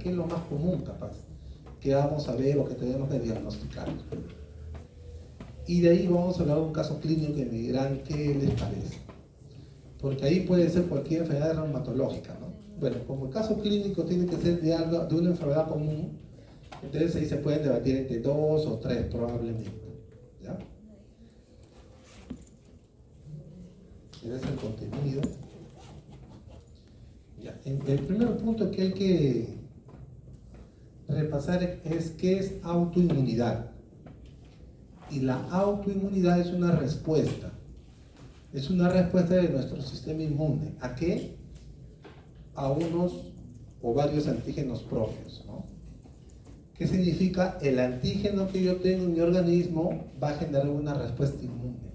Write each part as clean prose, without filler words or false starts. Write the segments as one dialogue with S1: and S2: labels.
S1: ¿Qué es lo más común, capaz? Que vamos a ver o que tenemos que diagnosticar. Y de ahí vamos a hablar de un caso clínico que me dirán qué les parece. Porque ahí puede ser cualquier enfermedad reumatológica, ¿no? Bueno, como el caso clínico tiene que ser de una enfermedad común, entonces ahí se pueden debatir entre 2 o 3 probablemente. ¿Ya? Ese es el contenido. Ya. El primer punto que hay que repasar es qué es autoinmunidad. Y la autoinmunidad es una respuesta. Es una respuesta de nuestro sistema inmune. ¿A qué? A unos o varios antígenos propios, ¿no? ¿Qué significa? El antígeno que yo tengo en mi organismo va a generar una respuesta inmune.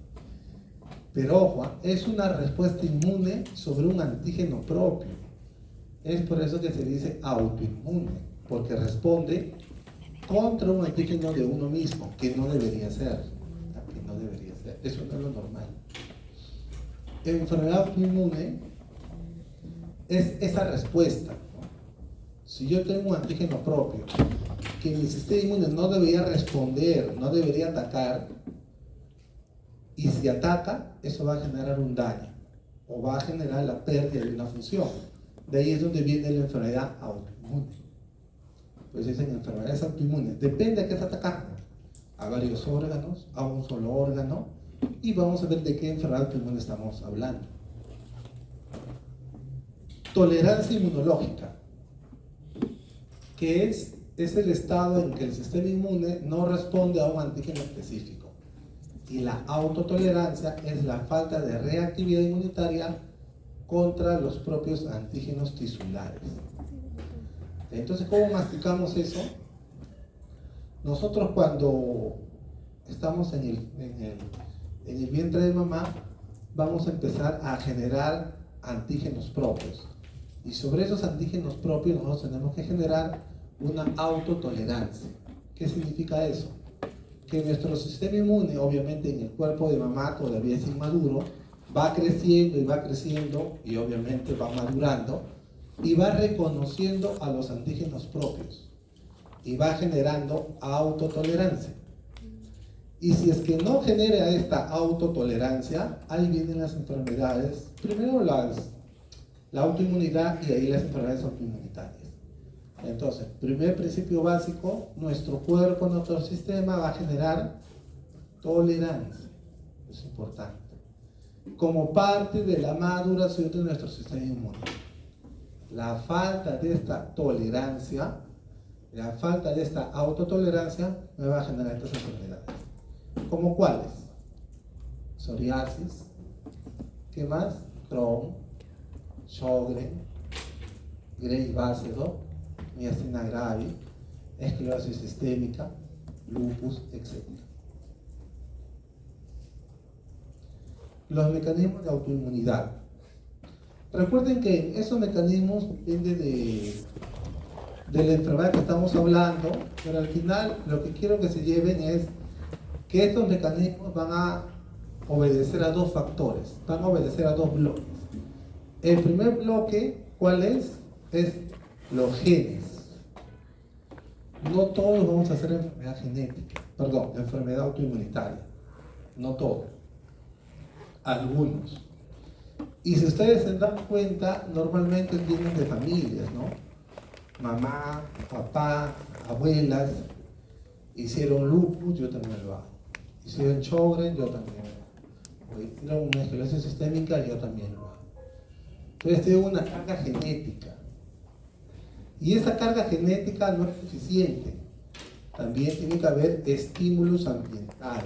S1: Pero ojo, es una respuesta inmune sobre un antígeno propio. Es por eso que se dice autoinmune, porque responde contra un antígeno de uno mismo, que no debería ser. Que no debería ser. Eso no es lo normal. Enfermedad autoinmune es esa respuesta, ¿no? Si yo tengo un antígeno propio que mi sistema inmune no debería responder, no debería atacar, y si ataca, eso va a generar un daño o va a generar la pérdida de una función. De ahí es donde viene la enfermedad autoinmune. Pues dicen enfermedades autoinmunes. Depende de qué está atacando. A varios órganos, a un solo órgano, y vamos a ver de qué enfermedad autoinmune estamos hablando. Tolerancia inmunológica, que es el estado en que el sistema inmune no responde a un antígeno específico. Y la autotolerancia es la falta de reactividad inmunitaria contra los propios antígenos tisulares. Entonces, ¿cómo masticamos eso? Nosotros cuando estamos en el vientre de mamá, vamos a empezar a generar antígenos propios. Y sobre esos antígenos propios nosotros tenemos que generar una autotolerancia. ¿Qué significa eso? Que nuestro sistema inmune, obviamente en el cuerpo de mamá todavía es inmaduro, va creciendo y obviamente va madurando y va reconociendo a los antígenos propios y va generando autotolerancia. Y si es que no genera esta autotolerancia, ahí vienen las enfermedades, primero la autoinmunidad y ahí las enfermedades autoinmunitarias. Entonces, primer principio básico, nuestro cuerpo, nuestro sistema va a generar tolerancia. Es importante. Como parte de la maduración de nuestro sistema inmune. La falta de esta tolerancia, la falta de esta autotolerancia me va a generar estas enfermedades. ¿Cómo cuáles? Psoriasis. ¿Qué más? Crohn, Sjögren, Graves-Basedow, miastenia gravis, esclerosis sistémica, lupus, etc. Los mecanismos de autoinmunidad. Recuerden que esos mecanismos dependen de la enfermedad que estamos hablando, pero al final lo que quiero que se lleven es que estos mecanismos van a obedecer a dos factores, van a obedecer a dos bloques. El primer bloque, ¿cuál es? Es los genes. No todos vamos a hacer enfermedad autoinmunitaria. No todos. Algunos. Y si ustedes se dan cuenta, normalmente vienen de familias, ¿no? Mamá, papá, abuelas, hicieron lupus, yo también lo hago. Hicieron Sjögren, yo también lo hago. Hicieron una esclerosis sistémica, yo también lo hago. Entonces tengo una carga genética. Y esa carga genética no es suficiente. También tiene que haber estímulos ambientales,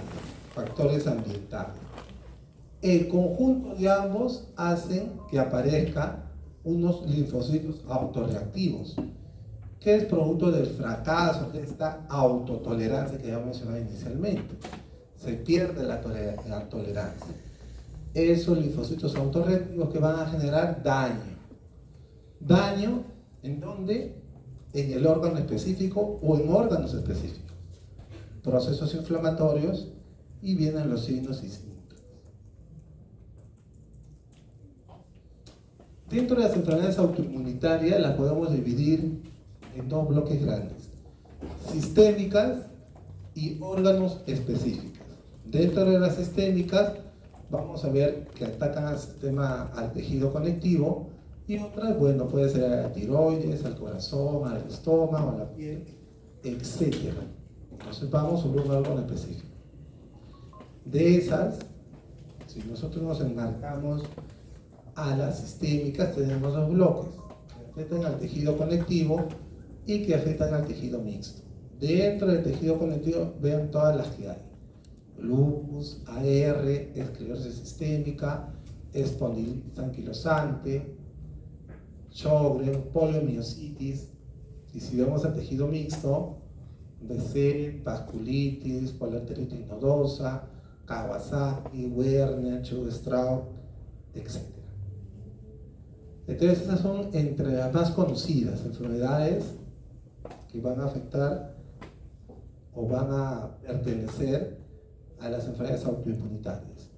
S1: factores ambientales. El conjunto de ambos hacen que aparezcan unos linfocitos autorreactivos, que es producto del fracaso de esta autotolerancia que ya mencionaba inicialmente. Se pierde la tolerancia. Esos linfocitos autorreactivos que van a generar daño. ¿Daño en dónde? En el órgano específico o en órganos específicos. Procesos inflamatorios y vienen los signos y síntomas. Dentro de las enfermedades autoinmunitarias las podemos dividir en dos bloques grandes: sistémicas y órganos específicas. Dentro de las sistémicas vamos a ver que atacan al sistema, al tejido conectivo, y otras, bueno, puede ser a la tiroides, al corazón, al estómago, a la piel, etc. Entonces vamos sobre un órgano específico. De esas, si nosotros nos enmarcamos a las sistémicas, tenemos dos bloques que afectan al tejido conectivo y que afectan al tejido mixto. Dentro del tejido conectivo, vean todas las que hay: lupus, AR, esclerosis sistémica, espondilitis anquilosante, Sjögren, poliomiositis. Y si vemos el tejido mixto, BC, vasculitis, poliarteritis nodosa, Kawasaki, Werner, Chug-Strauss, etc. Entonces, estas son entre las más conocidas enfermedades que van a afectar o van a pertenecer a las enfermedades autoinmunitarias.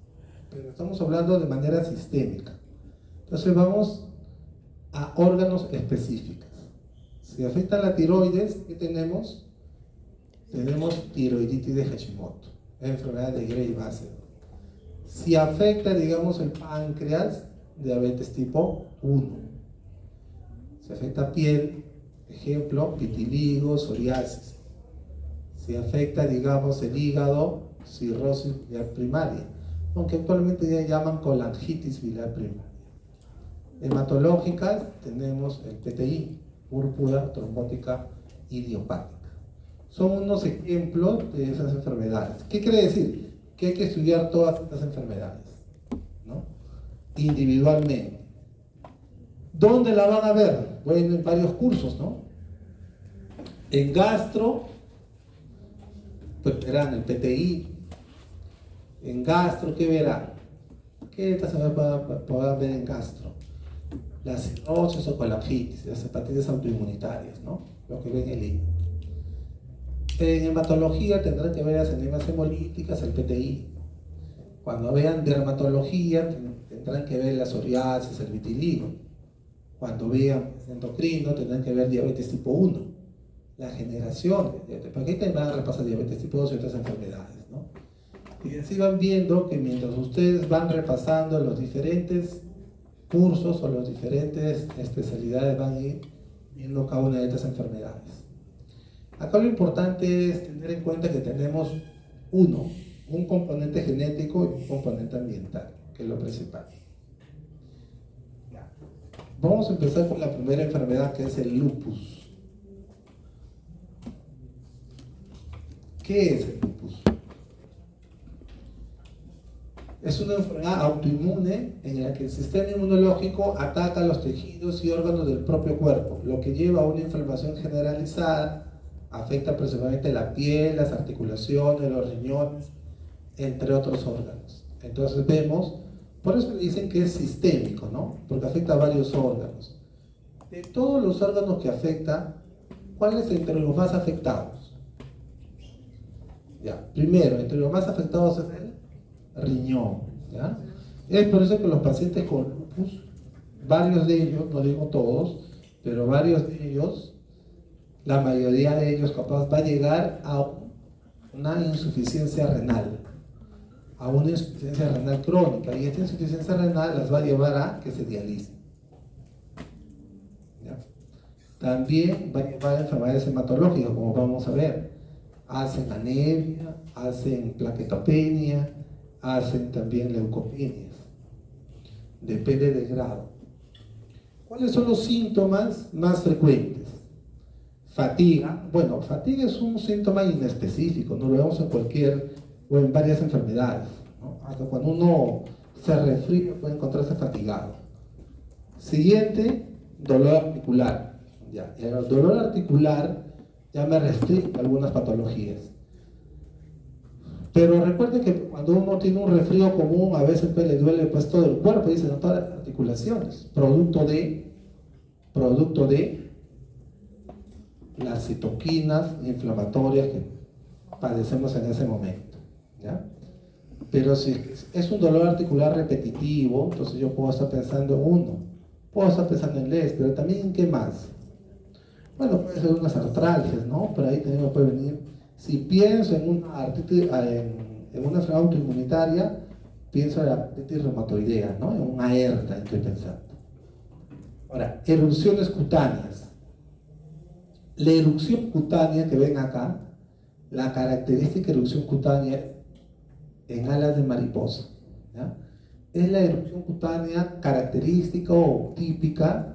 S1: Pero estamos hablando de manera sistémica. Entonces vamos a órganos específicos. Si afecta la tiroides, ¿qué tenemos? Tenemos tiroiditis de Hashimoto, enfermedad de Gray-Bassett. Si afecta, digamos, el páncreas, diabetes tipo 1. Si afecta piel, ejemplo, vitiligo, psoriasis. Si afecta, digamos, el hígado, cirrosis biliar primaria, aunque actualmente ya llaman colangitis biliar primaria. Hematológicas tenemos el PTI, púrpura trombótica idiopática. Son unos ejemplos de esas enfermedades. ¿Qué quiere decir? Que hay que estudiar todas estas enfermedades, ¿no? Individualmente. ¿Dónde la van a ver? Bueno, en varios cursos, ¿no? En gastro, pues verán el PTI. En gastro, ¿qué verán? ¿Qué enfermedades podrán ver en gastro? La cirrosis o colangitis, las hepatitis autoinmunitarias, ¿no? Lo que ven en el hígado. En hematología tendrán que ver las enemias hemolíticas, el PTI. Cuando vean dermatología tendrán que ver la psoriasis, el vitiligo. Cuando vean endocrino tendrán que ver diabetes tipo 1, la generación. Porque ahí te van a repasar diabetes tipo 2 y otras enfermedades, ¿no? Y así van viendo que mientras ustedes van repasando los diferentes cursos o las diferentes especialidades, van a ir viendo cada una de estas enfermedades. Acá lo importante es tener en cuenta que tenemos un componente genético y un componente ambiental, que es lo principal. Vamos a empezar con la primera enfermedad, que es el lupus. ¿Qué es el lupus? Es una enfermedad autoinmune en la que el sistema inmunológico ataca los tejidos y órganos del propio cuerpo, lo que lleva a una inflamación generalizada. Afecta principalmente la piel, las articulaciones, los riñones, entre otros órganos. Entonces vemos, por eso dicen que es sistémico, ¿no? Porque afecta a varios órganos. De todos los órganos que afecta, ¿cuál es entre los más afectados? Ya, primero, entre los más afectados es el riñón, ¿ya? Es por eso que los pacientes con lupus, varios de ellos, no digo todos, pero varios de ellos, la mayoría de ellos capaz va a llegar a una insuficiencia renal, a una insuficiencia renal crónica, y esta insuficiencia renal las va a llevar a que se dialicen. ¿Ya? También va a llevar a enfermedades hematológicas, como vamos a ver. Hacen anemia, hacen plaquetopenia, hacen también leucopenias. Depende del grado. ¿Cuáles son los síntomas más frecuentes? Fatiga. Bueno, fatiga es un síntoma inespecífico, no lo vemos en cualquier o en varias enfermedades, ¿no? Hasta cuando uno se resfría puede encontrarse fatigado. Siguiente, dolor articular. Ya, el dolor articular ya me restringe algunas patologías. Pero recuerden que cuando uno tiene un resfrío común, a veces pues, le duele pues, todo el cuerpo, dicen, ¿no? Todas las articulaciones, producto de las citoquinas inflamatorias que padecemos en ese momento, ¿ya? Pero si es un dolor articular repetitivo, entonces yo puedo estar pensando en uno, puedo estar pensando en LES, pero también en qué más. Bueno, puede ser unas artralgias, ¿no? Pero ahí también me puede venir. Si pienso en una artritis, en una enfermedad autoinmunitaria, pienso en la artritis reumatoidea, ¿no? En una ERTA estoy pensando. Ahora, erupciones cutáneas. La erupción cutánea que ven acá, la característica erupción cutánea en alas de mariposa, ¿ya? Es la erupción cutánea característica o típica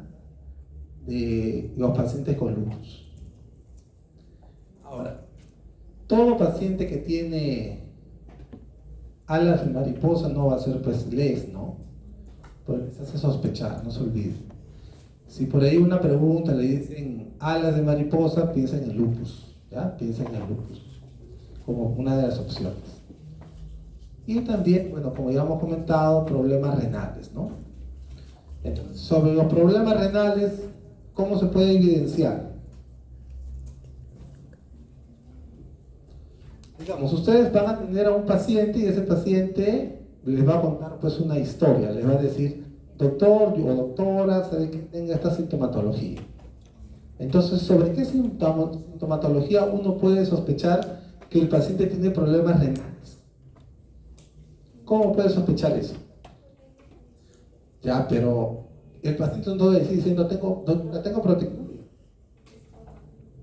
S1: de los pacientes con lupus. Ahora, todo paciente que tiene alas de mariposa no va a ser pues LES, ¿no? Porque se hace sospechar, no se olvide. Si por ahí una pregunta le dicen alas de mariposa, piensa en el lupus, ¿ya? Piensa en el lupus como una de las opciones. Y también, bueno, como ya hemos comentado, problemas renales, ¿no? Entonces, sobre los problemas renales, ¿cómo se puede evidenciar? Digamos, ustedes van a tener a un paciente y ese paciente les va a contar pues una historia, les va a decir, doctor o doctora, sabe que tenga esta sintomatología. Entonces, ¿sobre qué sintomatología uno puede sospechar que el paciente tiene problemas renales? ¿Cómo puede sospechar eso? Ya, pero el paciente no debe decir diciendo, tengo proteinuria.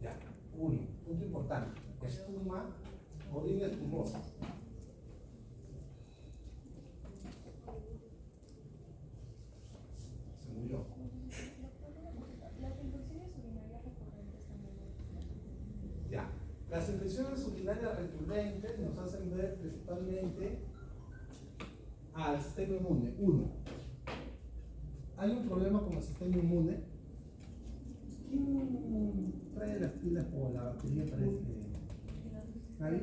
S1: Ya, uno, punto importante, espuma, orina espumosa. Se murió. Ya, las infecciones urinarias recurrentes nos hacen ver principalmente al sistema inmune. Uno, hay un problema con el sistema inmune. ¿Quién trae las pilas o la batería para este? ¿Nadie?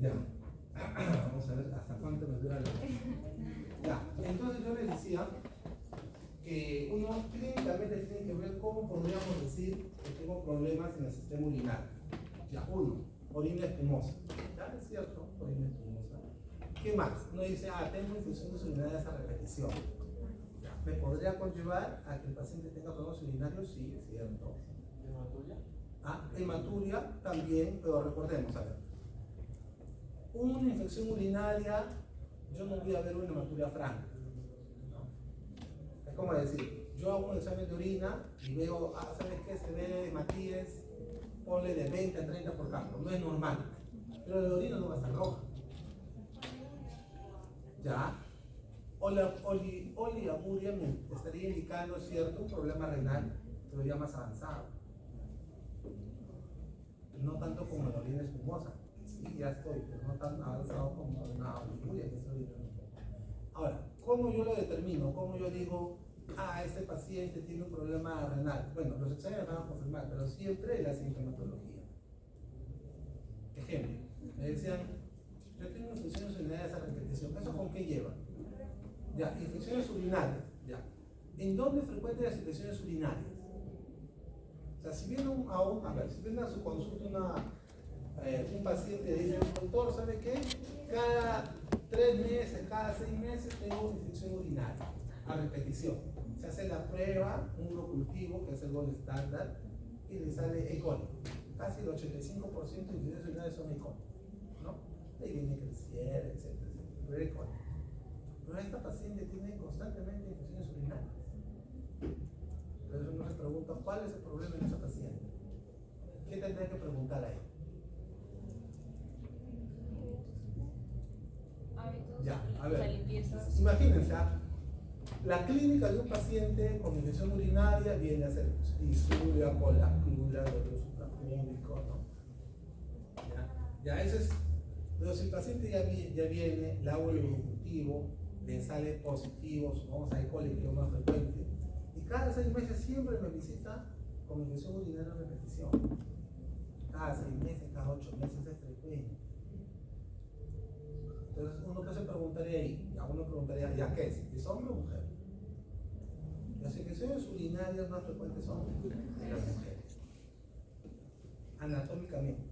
S1: Ya. Vamos a ver hasta cuánto nos dura la. Ya. Entonces yo les decía que uno clínicamente tiene que ver cómo podríamos decir que tengo problemas en el sistema urinario. Ya, uno, orina espumosa. Ya es cierto, orina espumosa. ¿Qué más? Uno dice, tengo infecciones urinarias a repetición. Ya, ¿me podría conllevar a que el paciente tenga problemas urinarios? Sí, es cierto. ¿Hematuria? Hematuria también, pero recordemos, a ver. Una infección urinaria, yo no voy a ver una hematuria franca. ¿No? Es como decir, yo hago un examen de orina y veo, ¿sabes qué? Se ve hematíes, ponle de 20 a 30 por campo, no es normal. Pero la orina no va a estar roja. ¿Ya? O la oliamuria me estaría indicando, ¿cierto? Un problema renal, pero ya más avanzado. No tanto como la orina espumosa. Sí, ya estoy, pero no tan avanzado como una oliamuria que estoy viendo. Ahora, ¿cómo yo lo determino? ¿Cómo yo digo, este paciente tiene un problema renal? Bueno, los exámenes van a confirmar, pero siempre la sintomatología. Ejemplo, me decían, yo tengo infecciones urinarias a repetición. ¿Eso con qué lleva? Ya, infecciones urinarias. Ya. ¿En dónde frecuentan las infecciones urinarias? O sea, si viene si viene a su consulta un paciente y dice, doctor, ¿sabe qué? Cada 3 meses, cada 6 meses tengo una infección urinaria a repetición. Se hace la prueba, un urocultivo, que es el gol estándar, y le sale E. coli. Casi el 85% de infecciones urinarias son E. coli, ¿no? Ahí viene creciera, etcétera, pero E. coli. Pero esta paciente tiene constantemente infecciones urinarias. Entonces uno se pregunta, ¿cuál es el problema en esa paciente? ¿Qué tendría que preguntar ahí? Ya, a ver, imagínense, la clínica de un paciente con infección urinaria viene a ser disuria, colaclura, dolor suprapúbico, ¿no? Ya eso es. Pero si el paciente ya viene, le hago el urocultivo, le sale positivo, vamos a E. coli, que es lo más frecuente, y cada 6 meses siempre me visita con infección urinaria a repetición. Cada 6 meses, cada 8 meses es frecuente. Entonces uno que se preguntaría ahí, ya uno preguntaría, ¿ya qué es? ¿Es hombre o mujer? Las infecciones urinarias más frecuentes son en las mujeres, anatómicamente.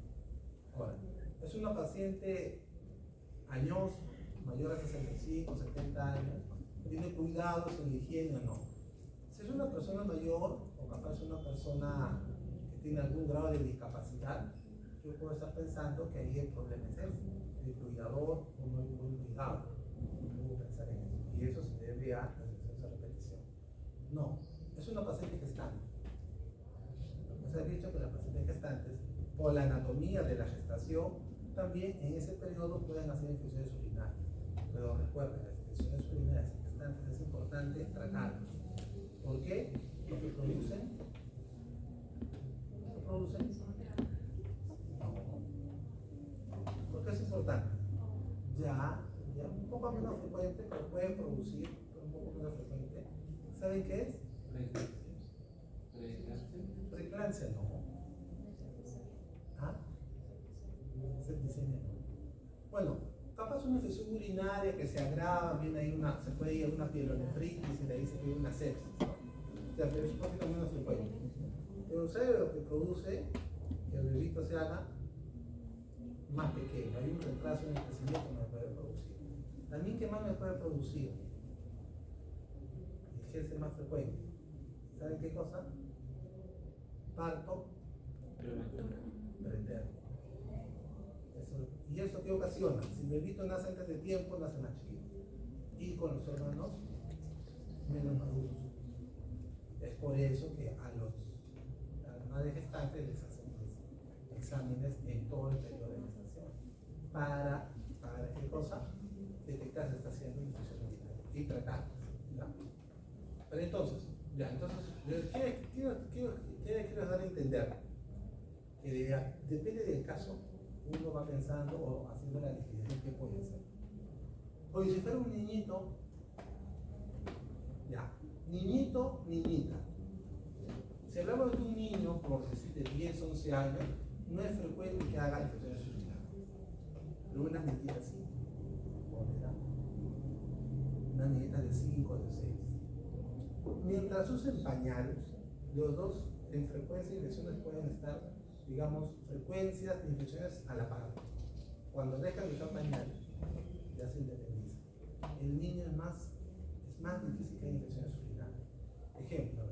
S1: Ahora, es una paciente añosa, mayor a 65, 70 años, tiene cuidados en la higiene o no. Si es una persona mayor, o capaz una persona que tiene algún grado de discapacidad, yo puedo estar pensando que ahí el problema es el cuidador o no hay un buen cuidado. Puedo pensar en eso. Y eso se debe a las infecciones de repetición. No, es una paciente gestante. Se ha dicho que las pacientes gestantes, por la anatomía de la gestación, también en ese periodo pueden hacer infecciones urinarias. Pero recuerden, las infecciones urinarias en gestantes es importante tratarlas. ¿Por qué? Porque producen. ¿Qué producen? ¿Por qué es importante? Ya un poco menos frecuente, pero pueden producir, pero un poco menos frecuente. ¿Saben qué es? Preeclampsia, no. ¿Ah? Septicemia, no. Bueno, capaz una infección urinaria que se agrava, viene ahí se puede ir a una pielonefritis y de ahí se puede ir una sepsis, ¿no? O sea, pero es un poquito menos frecuente. Pero ¿sabe lo que produce que el bebito se haga más pequeño? Hay un retraso en el crecimiento que me puede producir. También, ¿qué más me puede producir? Y es el más frecuente. ¿Saben qué cosa? Parto preterno. ¿Y eso qué ocasiona? Si el bebito nace antes de tiempo, nace más chiquito. Y con los órganos menos maduros. Es por eso que a las madres gestantes les hacen exámenes en todo el periodo de gestación. ¿Para qué cosa? Detectar si está haciendo infección urinaria y tratarlas. Pero entonces, ¿qué quiero dar a entender? Que depende del caso, uno va pensando o haciendo la definición que puede ser. Oye, si fuera un niñito, niñito, niñita. Si hablamos de un niño, por decir de 10, 11 años, no es frecuente que haga infecciones urinarias. Pero una niñita sí. Una niñita de 5 o de 6. Mientras usen pañales, los dos en frecuencia de infecciones pueden estar, digamos, frecuencias de infecciones a la par. Cuando dejan de usar pañales, ya se independiza. El niño es más difícil que haya infecciones urinarias. Ejemplo,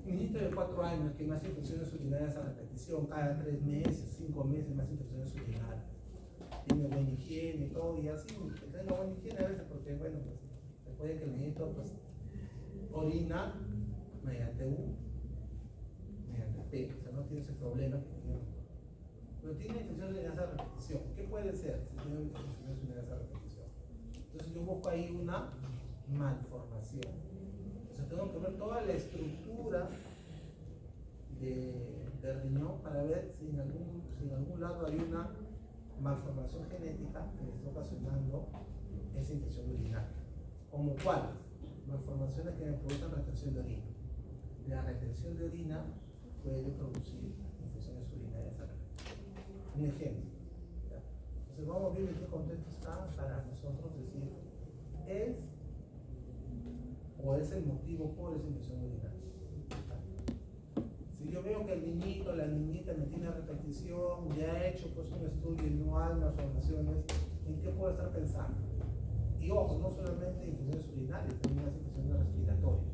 S1: un niñito de 4 años que más infecciones urinarias a repetición, cada 3 meses, 5 meses más infecciones urinarias. Tiene buena higiene y todo, y así, tiene buena higiene a veces porque, bueno, pues, recuerden que el niñito, pues, orina mediante P, o sea, no tiene ese problema que tiene. Pero tiene infecciones urinarias a repetición. ¿Qué puede ser si tiene infecciones urinarias a repetición? Entonces yo busco ahí una malformación. O sea, tengo que ver toda la estructura del riñón para ver si en algún lado hay una malformación genética que le está ocasionando esa infección urinaria. ¿Como cuáles? Malformaciones que me produzcan retención de orina. La retención de orina puede producir infecciones urinarias a repetición. Un ejemplo. ¿Ya? Entonces vamos a ver en qué contexto está para nosotros decir es el motivo por esa infección urinaria. Si yo veo que el niñito, la niñita me tiene repetición, ya he hecho pues un estudio y no hay malformaciones, ¿en qué puedo estar pensando? Y ojo, no solamente infecciones urinarias, también las infecciones respiratorias.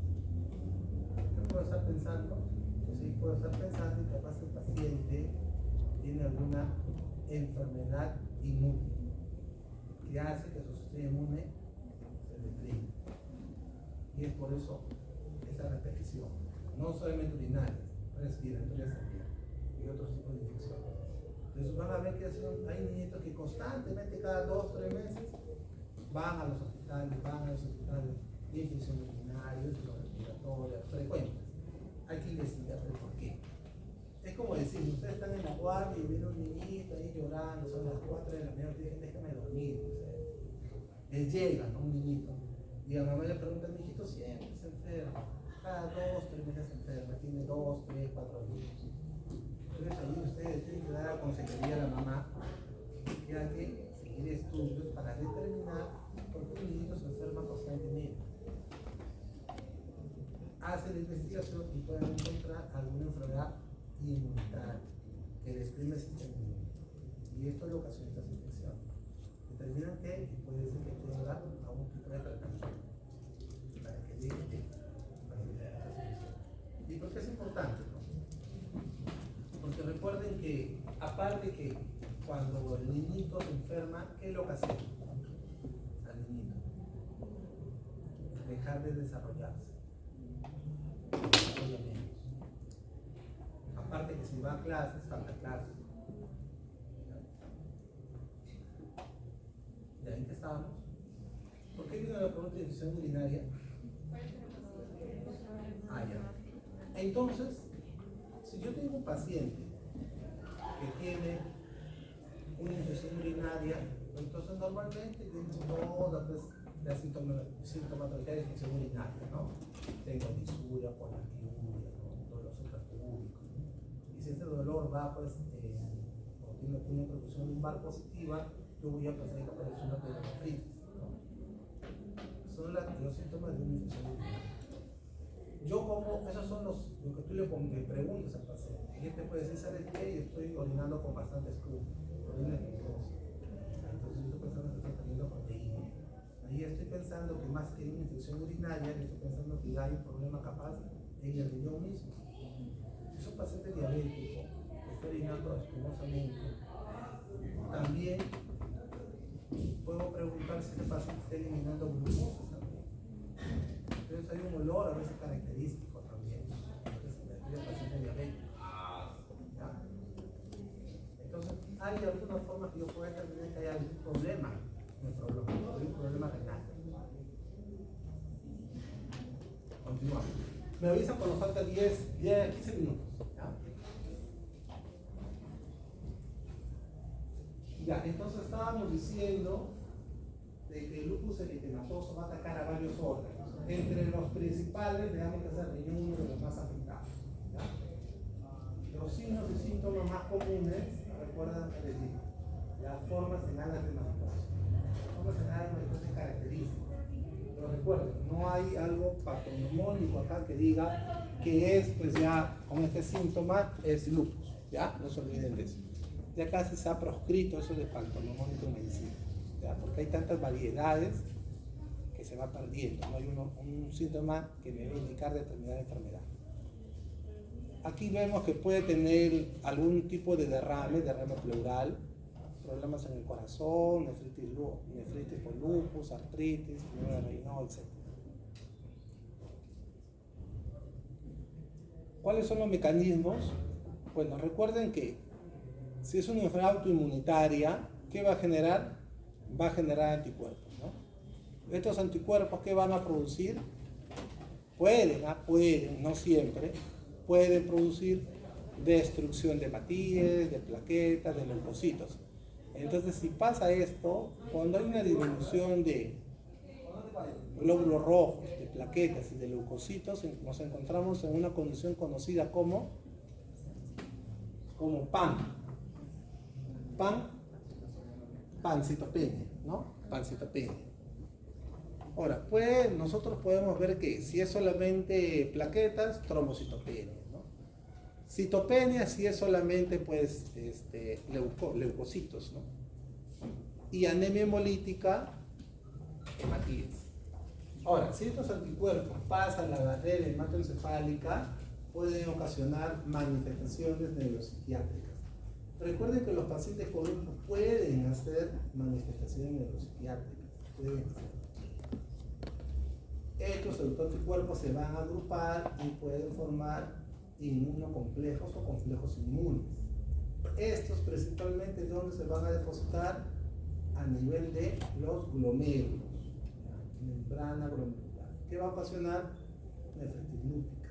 S1: ¿Qué puedo estar pensando? Pues sí, puedo estar pensando que capaz el paciente tiene alguna enfermedad inmune que hace que su sistema inmune se deprime. Y es por eso esa repetición, no solamente urinarias, respiratorias también, y otros tipos de infecciones. Entonces van a ver que hay niñitos que constantemente, cada 2 o 3 meses, van a los hospitales de infecciones urinarias, respiratorias, frecuentes. Hay que investigar el por qué. Es como decir, ustedes están en la guardia y viene un niñito ahí llorando, son las 4 de la mañana, y dicen, déjame dormir. Les llega, ¿no? Un niñito. Y a la mamá le pregunta, mi hijito siempre se enferma. Cada 2 o 3 meses se enferma, tiene 2, 3, 4 años. Entonces ahí ustedes tienen que dar consejería a la mamá que hay que seguir estudios para determinar por qué un niño se enferma constantemente.
S2: hacen la investigación y pueden encontrar alguna enfermedad inmunitaria que deprime el sistema inmune. Y esto es lo que ocasiona estas infecciones. Determinan que puede ser que tenga algún tipo de repercusión para que llegue ¿Y por qué es importante? Porque recuerden que, aparte que cuando el niñito se enferma, ¿qué es lo que hace al niñito? Dejar de desarrollarse. Aparte que si va a clases, falta clases. ¿De ahí que estábamos? ¿Por qué viene la pregunta de infección urinaria? Ya. Entonces, si yo tengo un paciente que tiene una infección urinaria, entonces normalmente tiene toda la sintomatología de infección urinaria, ¿no? Tengo disuria, poliuria, ¿no? Dolor suprapúbico. Y si este dolor va, pues, o tiene una percusión lumbar positiva, yo voy a pasar a aparecer una pneumonitis, ¿no? Son los síntomas de una infección urinaria. Yo como, esos son lo que tú le preguntas al paciente. Y él te puede decir, ¿sabes qué? Estoy orinando con bastante espuma, orina glucosa. Entonces yo estoy pensando que estoy perdiendo proteína. Ahí estoy pensando que más que una infección urinaria, estoy pensando que hay un problema capaz en el riñón mismo. Si es un paciente diabético, que está orinando espumosamente, también puedo preguntar si el paciente está eliminando glucosa también. Entonces hay un olor a veces característico también, el paciente diabético. ¿Ya? Entonces hay alguna forma que yo pueda determinar que hay algún problema nefrológico, hay un problema renal. Continuamos. Me avisan cuando falta 15 minutos. Ya, entonces estábamos diciendo de que el lupus eritematoso va a atacar a varios órganos. Entre los principales, veamos que es el riñón uno de los más afectados. ¿Ya? Los signos y síntomas más comunes, recuerdan que les digo, las formas enales de mariposa. Las formas enales de mariposa es característica. Pero recuerden, no hay algo patognomónico acá que diga que es, pues ya, con este síntoma es lupus. ¿Ya? No se olviden de eso. Ya casi se ha proscrito eso de patognomónico en medicina. ¿Ya? Porque hay tantas variedades que se va perdiendo. No hay un síntoma que me va a indicar determinada enfermedad. Aquí vemos que puede tener algún tipo de derrame pleural, problemas en el corazón, nefritis por lupus, artritis, fiebre de Raynaud, etc. ¿Cuáles son los mecanismos? Bueno, recuerden que si es una enfermedad autoinmunitaria, ¿qué va a generar? Va a generar anticuerpos, ¿no? Estos anticuerpos, ¿qué van a producir? Pueden, no siempre, pueden producir destrucción de hematíes, de plaquetas, de leucocitos. Entonces, si pasa esto, cuando hay una disminución de glóbulos rojos, de plaquetas y de leucocitos, nos encontramos en una condición conocida como pancitopenia, ¿no? Pancitopenia. Ahora, nosotros podemos ver que si es solamente plaquetas, trombocitopenia, ¿no? Citopenia si es solamente, pues, leucocitos, ¿no? Y anemia hemolítica, hematíes. Ahora, si estos anticuerpos pasan la barrera hematoencefálica, pueden ocasionar manifestaciones neuropsiquiátricas. Recuerden que los pacientes con lupus pueden hacer manifestaciones neuropsiquiátricas. Estos anticuerpos se van a agrupar y pueden formar inmunocomplejos o complejos inmunes. Estos principalmente, ¿dónde se van a depositar? A nivel de los glomérulos, membrana glomerular, que va a ocasionar nefritis lúpica.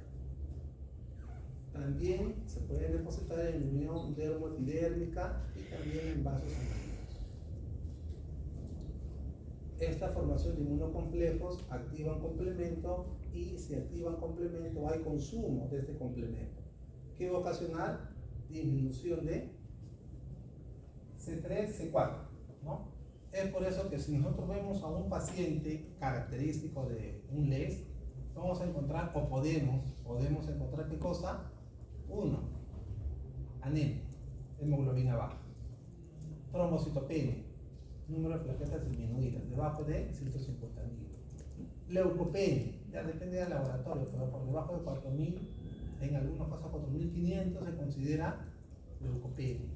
S2: También se pueden depositar en unión dermoepidérmica y también en vasos sanguíneos. Esta formación de inmunocomplejos activan complemento y si activan complemento hay consumo de este complemento, que va a ocasionar disminución de C3, C4, ¿no? Es por eso que si nosotros vemos a un paciente característico de un LES, vamos a encontrar, o podemos encontrar qué cosa. Uno, anemia, hemoglobina baja. Trombocitopenia, número de plaquetas disminuidas, debajo de 150.000. Leucopenia, ya depende del laboratorio, pero por debajo de 4.000, en algunos casos 4.500 se considera leucopenia.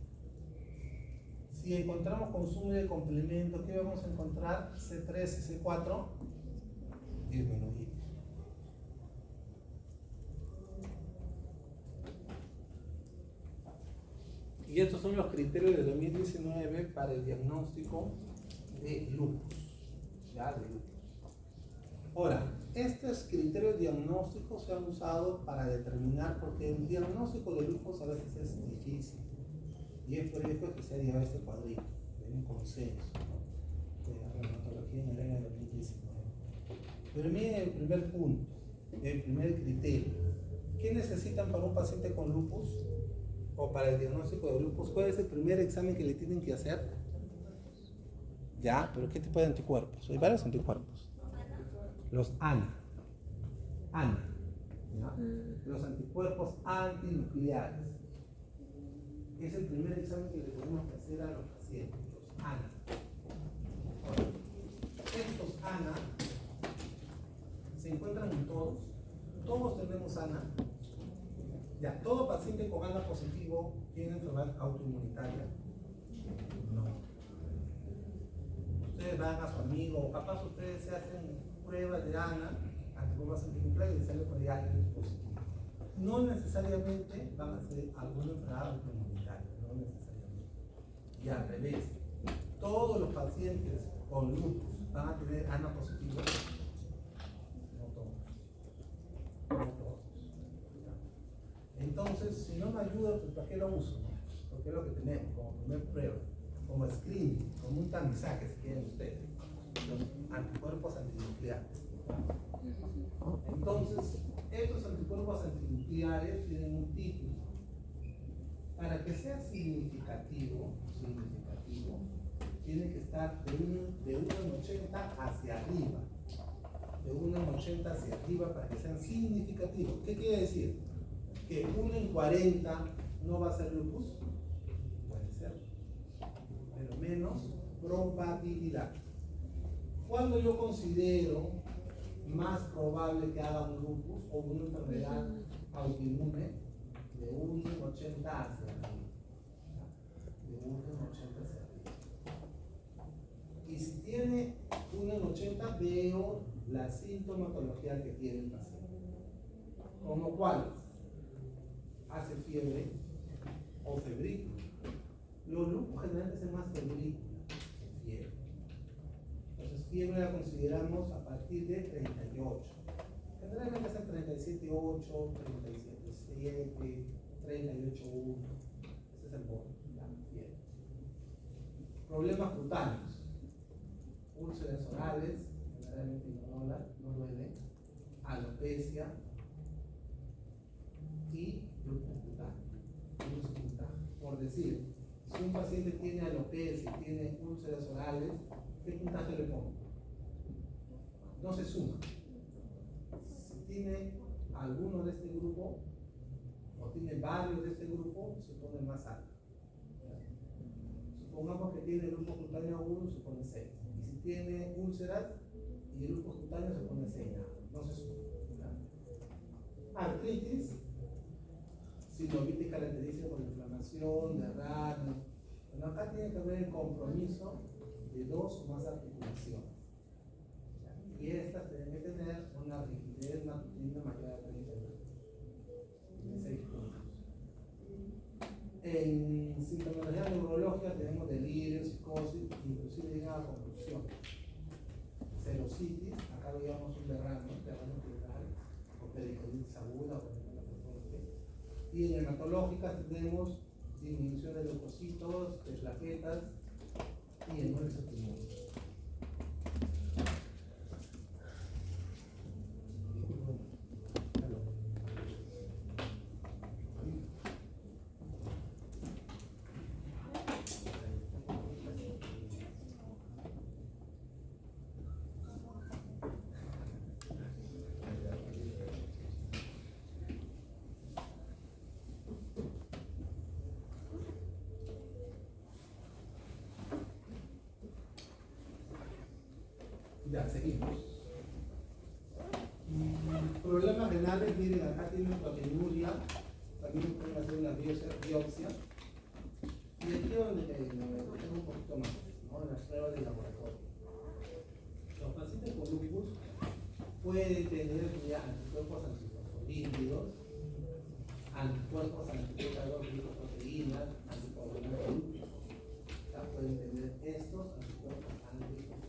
S2: Si encontramos consumo de complementos, ¿qué vamos a encontrar? C3 y C4 disminuidos. Y estos son los criterios de 2019 para el diagnóstico de lupus. ¿Ya? De lupus. Ahora, estos criterios diagnósticos se han usado para determinar, porque el diagnóstico de lupus a veces es difícil. Y es por eso que se ha llevado este cuadrito, de un consenso, ¿no? De la reumatología en el año 2019. Pero miren el primer punto, el primer criterio. ¿Qué necesitan para un paciente con lupus? O para el diagnóstico de lupus, ¿cuál es el primer examen que le tienen que hacer? Ya, pero ¿qué tipo de anticuerpos? Hay varios anticuerpos. Los ANA. ¿Ya? Los anticuerpos antinucleares. Es el primer examen que le tenemos que hacer a los pacientes, los ANA. Estos ANA se encuentran en todos. Todos tenemos ANA. Ya, ¿todo paciente con ANA positivo tiene enfermedad autoinmunitaria? No. Ustedes van a su amigo, o capaz ustedes se hacen pruebas de ANA, anticuerpos antinucleares, y sale por ahí alguien positivo. No necesariamente van a ser alguna enfermedad autoinmunitaria, no necesariamente. Y al revés, todos los pacientes con lupus van a tener ANA positivo. No todos. No todos. Entonces, si no me ayuda, pues ¿para qué lo uso? Porque es lo que tenemos como primer prueba, como screening, como un tamizaje, si quieren ustedes, los anticuerpos antinucleares. Entonces, estos anticuerpos antinucleares tienen un título. Para que sea significativo, tiene que estar de 1,80 hacia arriba. De 1,80 hacia arriba para que sean significativos. ¿Qué quiere decir? Que 1 en 40 no va a ser lupus, puede ser, pero menos probabilidad. Cuando yo considero más probable que haga un lupus o una enfermedad autoinmune, de 1 en 80 hacia arriba. De 1 en 80 hacia arriba. Y si tiene 1 en 80, veo la sintomatología que tiene el paciente. ¿Como cuáles? Hace fiebre o febrícula. Los lupus generalmente es más febrícula que fiebre. Entonces, fiebre la consideramos a partir de 38. Generalmente es en 37,8, 37,7, 38,1. Ese es el borde, la fiebre. Problemas cutáneos. Úlceras orales, generalmente no duele. Alopecia y lupus cutáneo. Por decir, si un paciente tiene alopecia y tiene úlceras orales, ¿qué puntaje le pongo? No se suma. Si tiene alguno de este grupo o tiene varios de este grupo, se pone más alto. Supongamos que tiene lupus cutáneo 1, se pone 6. Y si tiene úlceras y el lupus cutáneo, se pone 6. No se suma. Artritis, sinovitis característica por inflamación, derrame. Bueno, acá tiene que haber el compromiso de 2 o más articulaciones. Y estas tienen que tener una rigidez matutina mayor a 30 grados. De 6 puntos. En sintomatología neurológica tenemos delirio, psicosis, inclusive llegan a convulsiones. Celositis, acá veíamos un derrame pleural, o pericarditis aguda, o y en hematológicas tenemos disminución de leucocitos, de plaquetas y en nuestro tumor. Ya, seguimos. Problemas renales, miren, acá tienen proteinuria, también pueden hacer una biopsia. Y aquí es donde tengo un poquito más, ¿no? En las pruebas de laboratorio. Los pacientes con lupus pueden tener ya anticuerpos antifosfolípidos, anticuerpos antiproteínas, anticoagulantes lúpicos. Ya pueden tener estos anticuerpos antifosfolípidos.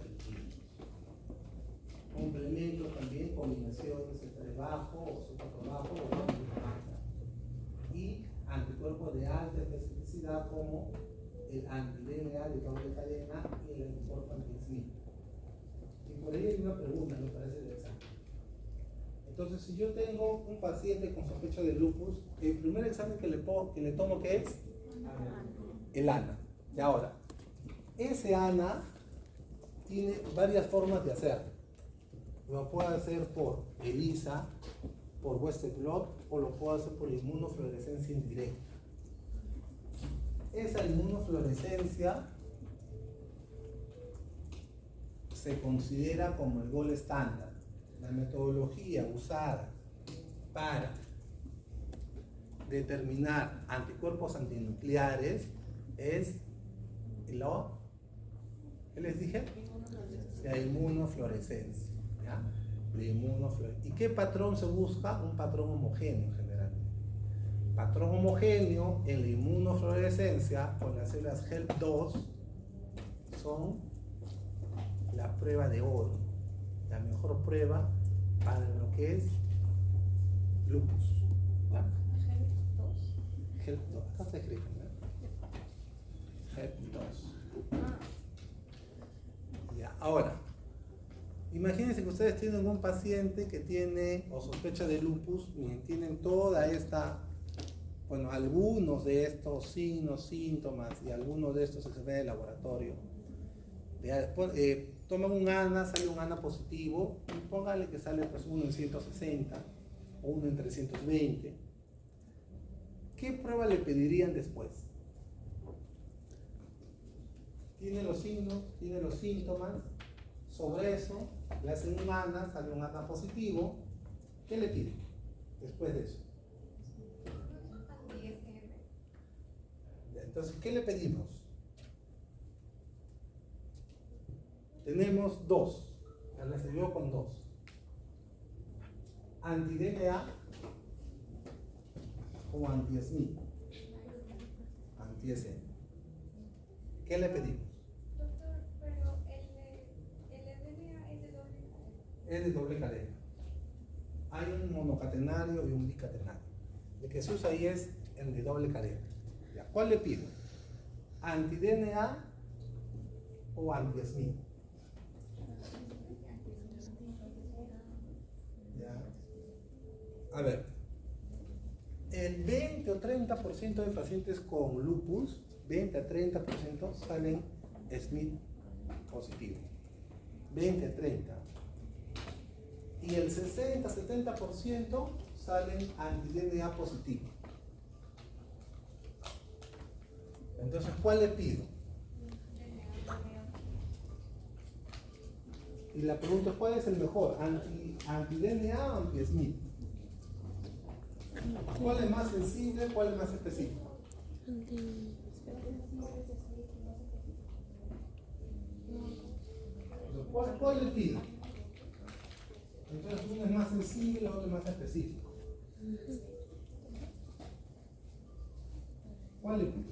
S2: Complementos también, combinaciones entre bajo o bajo o bajo. Y anticuerpos de alta especificidad como el anti-DNA de doble cadena y el anticuerpo anti-SNP. Y por ahí hay una pregunta, me parece interesante. Entonces, si yo tengo un paciente con sospecha de lupus, el primer examen que le tomo, ¿qué es? El ANA. Y ahora, ese ANA tiene varias formas de hacerlo. Lo puedo hacer por ELISA, por Western blot, o lo puedo hacer por inmunofluorescencia indirecta. Esa inmunofluorescencia se considera como el gold estándar, la metodología usada para determinar anticuerpos antinucleares es ¿qué les dije? La inmunofluorescencia. ¿Ya? ¿Y qué patrón se busca? Un patrón homogéneo generalmente. Patrón homogéneo en la inmunofluorescencia con las células HELP2 son la prueba de oro, la mejor prueba para lo que es lupus. ¿Ya? HELP2, acá está escrito, ¿no? HELP2. Ya, ahora, imagínense que ustedes tienen un paciente que tiene o sospecha de lupus y tienen toda esta, bueno, algunos de estos signos, síntomas y algunos de estos exámenes de laboratorio. Toman un ANA, sale un ANA positivo, y póngale que sale pues uno en 160 o uno en 320. ¿Qué prueba le pedirían después? Tiene los signos, tiene los síntomas. Sobre eso, le hacen un ANA, sale un ANA positivo. ¿Qué le piden después de eso? Entonces, ¿qué le pedimos? Tenemos dos. La recibió con dos. Anti-DNA o anti-SNP. Anti-SN. ¿Qué le pedimos?
S3: Doctor, pero el DNA es de doble cadena.
S2: Es de doble cadena. Hay un monocatenario y un bicatenario. El que se usa ahí es el de doble cadena. ¿Ya? ¿Cuál le pido? ¿Anti-DNA o anti-SNP? ¿Ya? A ver, el 20 o 30% de pacientes con lupus, 20 a 30% salen SNP positivo. 20 a 30. Y el 60-70% salen anti-DNA positivo. Entonces, ¿cuál le pido? Y la pregunta es, ¿cuál es el mejor? ¿Anti-DNA o anti-SNP? ¿Cuál es más sensible? ¿Cuál es más específico? ¿Cuál le pido? Entonces uno es más sensible, otro es más específico. ¿Cuál le pido?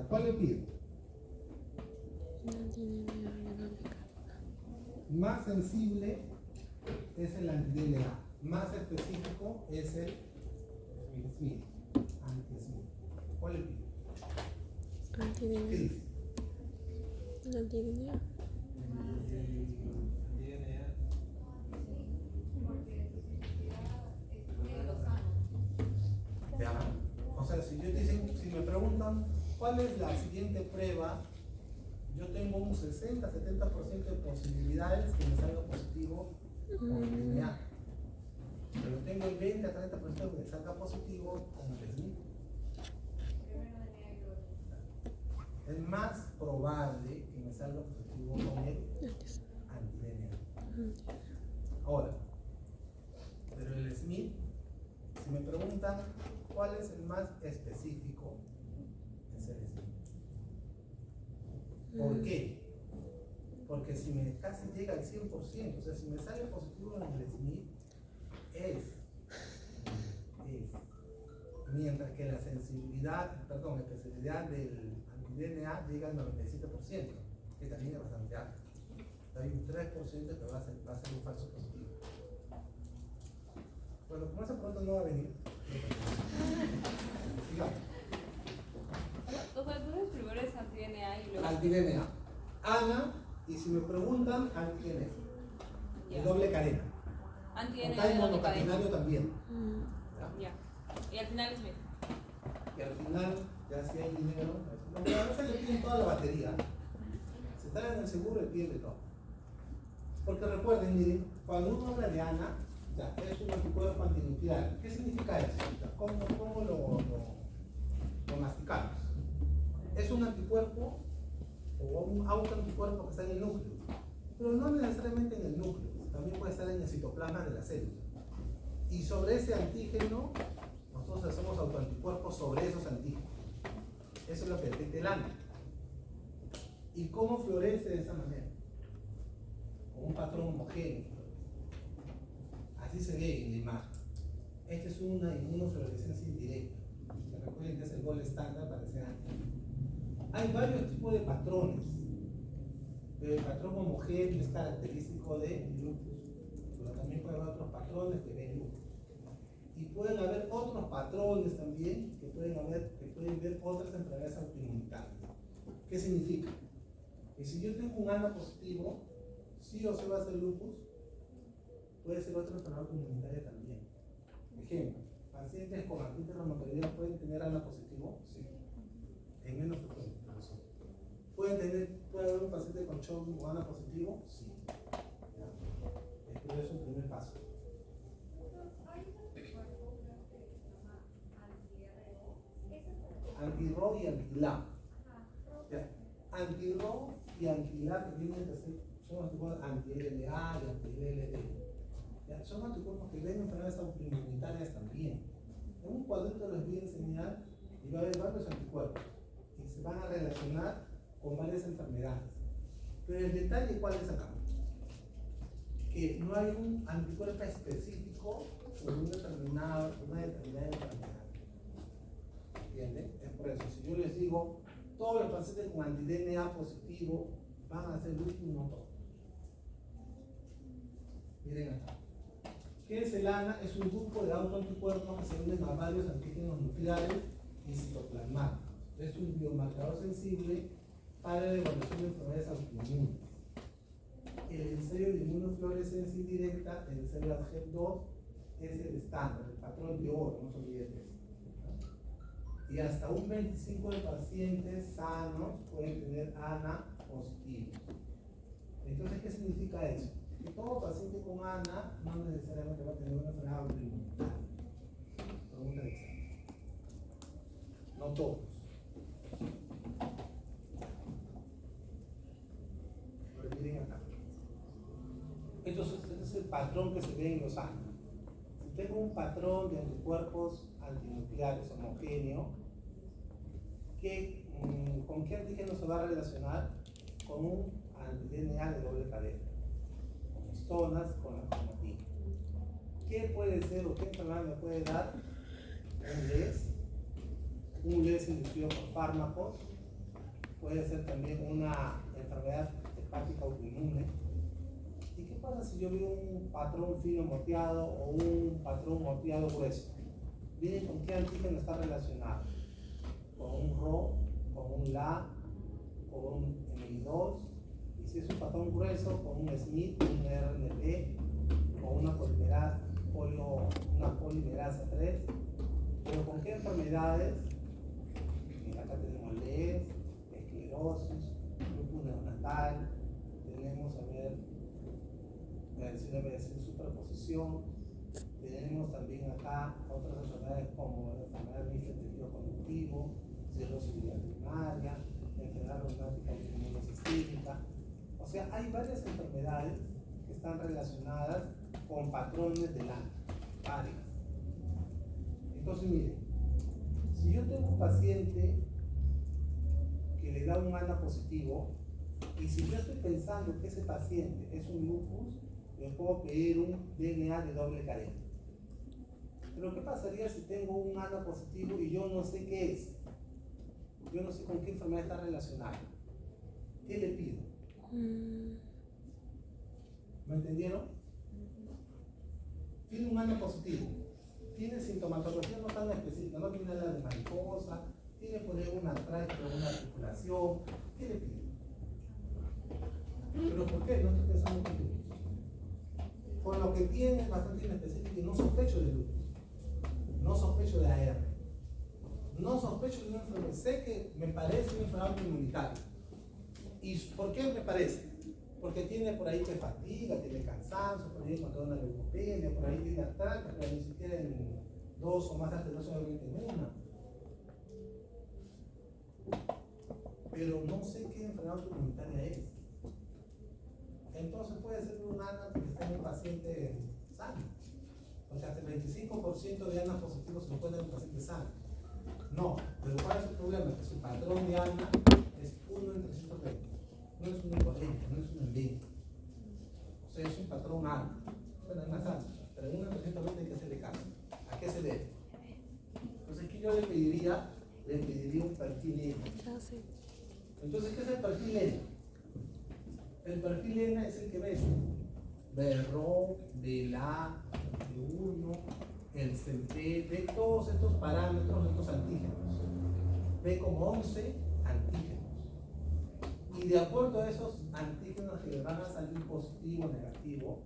S2: ¿Cuál le pido? Más sensible es el anti-DNA, más específico es el SNP, anti-SNP. ¿Cuál le pido? ¿Qué dice?
S4: Anti-DNA.
S2: me preguntan cuál es la siguiente prueba, yo tengo un 60-70% de posibilidades que me salga positivo con el DNA. Pero tengo el 20-30% que me salga positivo con el SNP. Es más probable que me salga positivo con el anti-DNA. Ahora, pero el SNP, si me preguntan cuál es el más específico, es el SNP. ¿Por qué? Porque si me casi llega al 100%, o sea, si me sale positivo en el SNP, mientras que la especificidad del anti-DNA llega al 97%, que también es bastante alto. Hay un 3% que va a ser un falso positivo. Bueno, como esa pregunta no va a venir, sigamos.
S4: O sea, entonces primero es anti-DNA y luego...
S2: Anti-DNA. Ana, y si me preguntan, anti-DNA. De doble cadena.
S4: Anti-DNA
S2: Acá hay
S4: de doble cadena.
S2: monocatenario también.
S4: Ya. Y al final es Smith.
S2: Y al final, ya si hay dinero, a veces le piden toda la batería. Si están en el seguro, le piden de todo. Porque recuerden, miren, cuando uno habla de ANA, ya, es un anticuerpo antinuclear. ¿Qué significa eso? ¿Cómo lo masticamos? Es un anticuerpo o un autoanticuerpo que está en el núcleo, pero no necesariamente en el núcleo, también puede estar en el citoplasma de la célula. Y sobre ese antígeno, nosotros hacemos autoanticuerpos sobre esos antígenos. Eso es lo que detecta el ANA. ¿Y cómo florece de esa manera? Con un patrón homogéneo. Así se ve en la imagen. Esta es una inmunofluorescencia indirecta. Se recuerden que es el gol estándar para ese antígeno. Hay varios tipos de patrones. Pero el patrón homogéneo es característico del lupus. Pero también puede haber otros patrones que ven lupus. Y pueden haber otros patrones también que pueden ver otras enfermedades autoinmunitarias. ¿Qué significa? Que si yo tengo un ANA positivo, sí o sí va a ser lupus, puede ser otra enfermedad autoinmunitaria también. Ejemplo, pacientes con artritis reumatoidea pueden tener ANA positivo, sí, en menos frecuencia. ¿Puede haber un paciente con Sjögren o ANA positivo? Sí. Pero es un primer paso. Anti-RO y anti-LA. Anti-RO y anti-LA que vienen a ser, son anticuerpos anti-LLA y anti-LLD. Son anticuerpos que ven enfermedades autoinmunitarias también. En un cuadrito les voy a enseñar y va a haber varios anticuerpos y se van a relacionar con varias enfermedades. Pero el detalle, ¿cuál es acá? Que no hay un anticuerpo específico por una determinada enfermedad. ¿Entienden? Es por eso, si yo les digo, todos los pacientes con anti-DNA positivo van a ser lupus, no todos. Miren acá. ¿Qué es el ANA? Es un grupo de autoanticuerpos que se unen a varios antígenos nucleares y citoplasmáticos. Es un biomarcador sensible para la evaluación de enfermedades autoinmunes. El ensayo de inmunofluorescencia indirecta, el ensayo ADGEP2, es el estándar, el patrón de oro, no se olviden de eso. Y hasta un 25% de pacientes sanos pueden tener ANA positivo. Entonces, ¿qué significa eso? Que todo paciente con ANA no necesariamente va a tener una enfermedad autoinmunitaria. Pregunta de examen. No todos. Pero miren acá. Este es el patrón que se ve en los ANA. Si tengo un patrón de anticuerpos antinucleares homogéneo, ¿con qué antígeno se va a relacionar? Con un anti-DNA de doble cadena, con histonas, con la cromatina. ¿Qué puede ser o qué enfermedad me puede dar un LES inducido por fármacos? Puede ser también una enfermedad hepática autoinmune. ¿Y qué pasa si yo veo un patrón fino moteado o un patrón moteado grueso? ¿Miren con qué antígeno está relacionado? Con un RO, con un LA, con un MI2, y si es un patrón grueso, con un SNP, un RNP, con una polimerasa 3, pero con qué enfermedades Acá tenemos LES, esclerosis, lupus neonatal, tenemos, a ver, superposición, tenemos también acá otras enfermedades como la enfermedad de tejido conductivo, cirrosis primaria, enfermedad reumática autoinmune sistémica. O sea, hay varias enfermedades que están relacionadas con patrones del ano, varias. Entonces, miren, si yo tengo un paciente que le da un ANA positivo, y si yo estoy pensando que ese paciente es un lupus, le puedo pedir un DNA de doble cadena. Pero ¿qué pasaría si tengo un ANA positivo y yo no sé qué es? Yo no sé con qué enfermedad está relacionada. ¿Qué le pido? ¿Me entendieron? Tiene un ANA positivo. Tiene sintomatología no tan específica, no tiene la de mariposa, tiene por ahí una artritis o una articulación. ¿Qué le pido? ¿Pero por qué? No estoy pensando en lupus. Con lo que tiene es bastante inespecífico y no sospecho de lupus. No sospecho de AR. No sospecho de una enfermedad. Sé que me parece una enfermedad autoinmunitaria. ¿Y por qué me parece? Porque tiene por ahí fatiga, tiene cansancio, por ahí encontró una leucopenia, por ahí tiene artritis, pero ni siquiera en 2 o más arteriosas solamente en una. Pero no sé qué enfermedad autoinmunitaria es. Entonces puede ser un ANA que está en un paciente sano. Porque hasta el 25% de ANA positivos se lo encuentra en un paciente sano. No, pero ¿cuál es el problema? Que su patrón de ANA es 1 en 320. No es un 40, no es un en 20. O sea, es un patrón alto. Bueno, es más alto, pero 1 en 320 hay que hacerle caso. ¿A qué se debe? Entonces aquí yo le pediría un perfil N. Entonces, ¿qué es el perfil N? El perfil N es el que ves. Berro, Vela, B1, el CP, ve todos estos parámetros, estos antígenos. Ve como 11 antígenos. Y de acuerdo a esos antígenos que le van a salir positivo o negativo,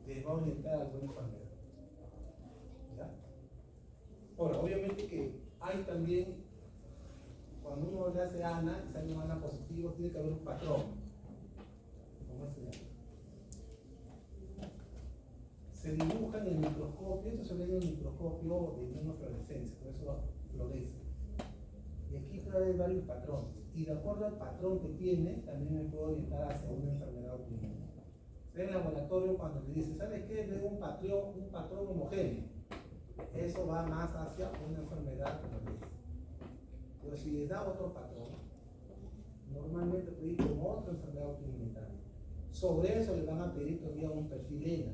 S2: les va a orientar a alguna enfermedad. ¿Ya? Ahora, obviamente que hay también, cuando uno le hace ANA y sale un ANA positivo, tiene que haber un patrón. ¿Cómo se llama? Se dibuja en el microscopio, esto se ve en el microscopio de inmunofluorescencia, por eso florece. Y aquí puede haber varios patrones. Y de acuerdo al patrón que tiene, también me puedo orientar hacia una enfermedad autoinmune. En el laboratorio, cuando le dice, ¿sabes qué? Veo un patrón homogéneo. Eso va más hacia una enfermedad como esta. Pero si les da otro patrón, normalmente puede ir con otra enfermedad autoinmunitaria. Sobre eso le van a pedir todavía un perfil ENA,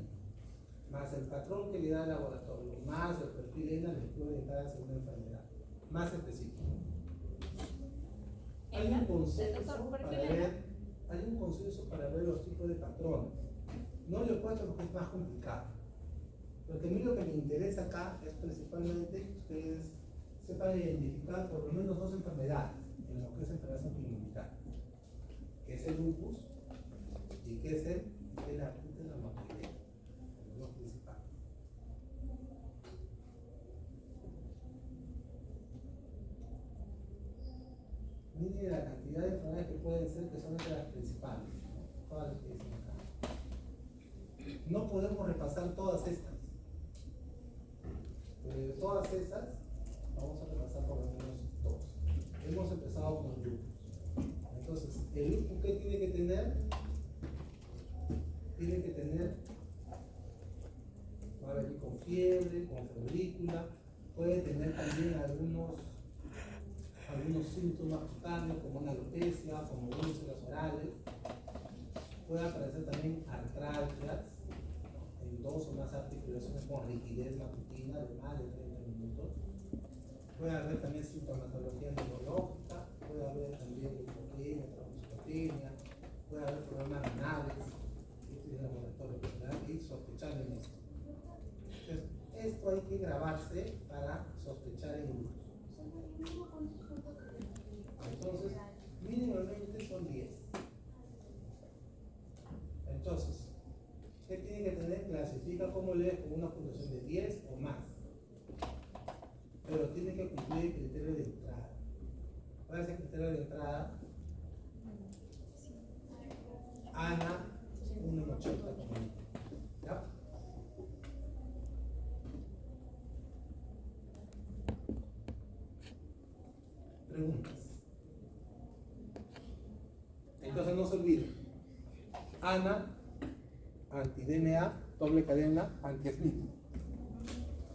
S2: más el patrón que le da el laboratorio, más el perfil ENA les puede orientar hacia una enfermedad más específica. Hay un consenso para ver los tipos de patrones. No lo he puesto porque es más complicado. Porque a mí lo que me interesa acá es principalmente que ustedes sepan identificar por lo menos 2 enfermedades en lo que es enfermedad autoinmunitaria, que es el lupus y que es el artritis reumatoidea, los principales. Miren la cantidad de enfermedades que pueden ser, que son entre las principales, todas las que dicen acá. No podemos repasar todas estas, pero de todas esas vamos a repasar por lo menos 2. Hemos empezado con lupus. Entonces, el lupus, ¿qué tiene que tener? Tiene que tener, va a venir con fiebre, con febrícula, puede tener también algunos síntomas cutáneos como una alopecia, como úlceras orales, puede aparecer también artralgias en 2 o más articulaciones con rigidez matutina de más de 30 minutos, puede haber también sintomatología neurológica, puede haber también leucopenia, trombocitopenia, puede haber problemas renales, esto es el laboratorio, ¿verdad? Y sospechar en esto. Entonces, esto hay que grabarse para sospechar en lupus. Entonces, mínimamente son 10. Entonces, ¿qué tiene que tener? Clasifica como lees con una puntuación de 10 o más. Pero tiene que cumplir el criterio de entrada. ¿Cuál es el criterio de entrada? Ana 1,80. ¿Ya? Preguntas. Entonces no se olviden. Ana, anti-DNA, doble cadena, anti-Smith.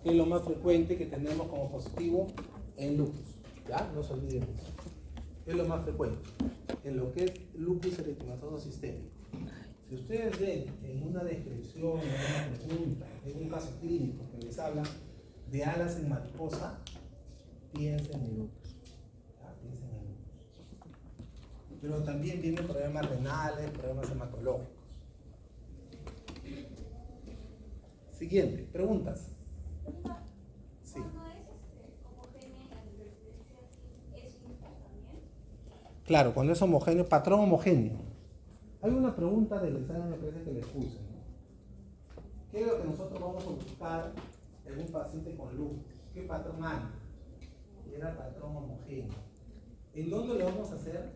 S2: Que es lo más frecuente que tenemos como positivo en lupus. ¿Ya? No se olviden eso. Es lo más frecuente en lo que es lupus eritematoso sistémico. Si ustedes ven en una descripción, en una pregunta, en un caso clínico que les habla de alas en mariposa, piensen en lupus. ¿Ya? Piensen en lupus. Pero también vienen problemas renales, problemas hematológicos. Siguiente, preguntas. Sí.
S3: Cuando es homogénea la divergencia, ¿es lupus también?
S2: Claro, cuando es homogéneo, patrón homogéneo. Hay una pregunta del examen, me parece que les puse, ¿no? ¿Qué es lo que nosotros vamos a buscar en un paciente con lupus? ¿Qué patrón hay? Y era patrón homogéneo. ¿En dónde lo vamos a hacer?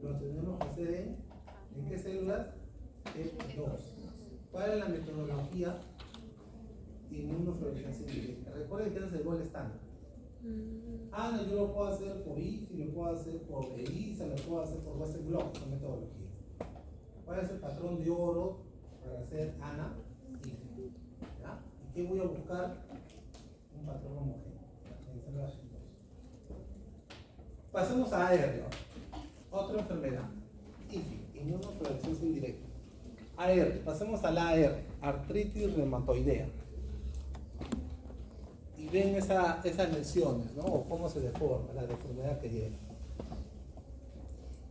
S2: Lo tenemos que hacer ¿en qué células? F2. ¿Cuál es la metodología? Inmunofluorescencia indirecta. Recuerden que ese es el gol estándar. No, yo lo puedo hacer por IFI, lo puedo hacer por ELISA, lo puedo hacer por Western Blot, son metodologías. ¿Cuál es el patrón de oro para hacer ANA? IFI. ¿Ya? ¿Y qué voy a buscar? Un patrón homogéneo. Pasemos a AR. Otra enfermedad. IFI, inmunofluorescencia indirecta. AR, pasemos a la AR, artritis reumatoidea. Y ven esas lesiones, ¿no? O cómo se deforma, la deformidad que lleva.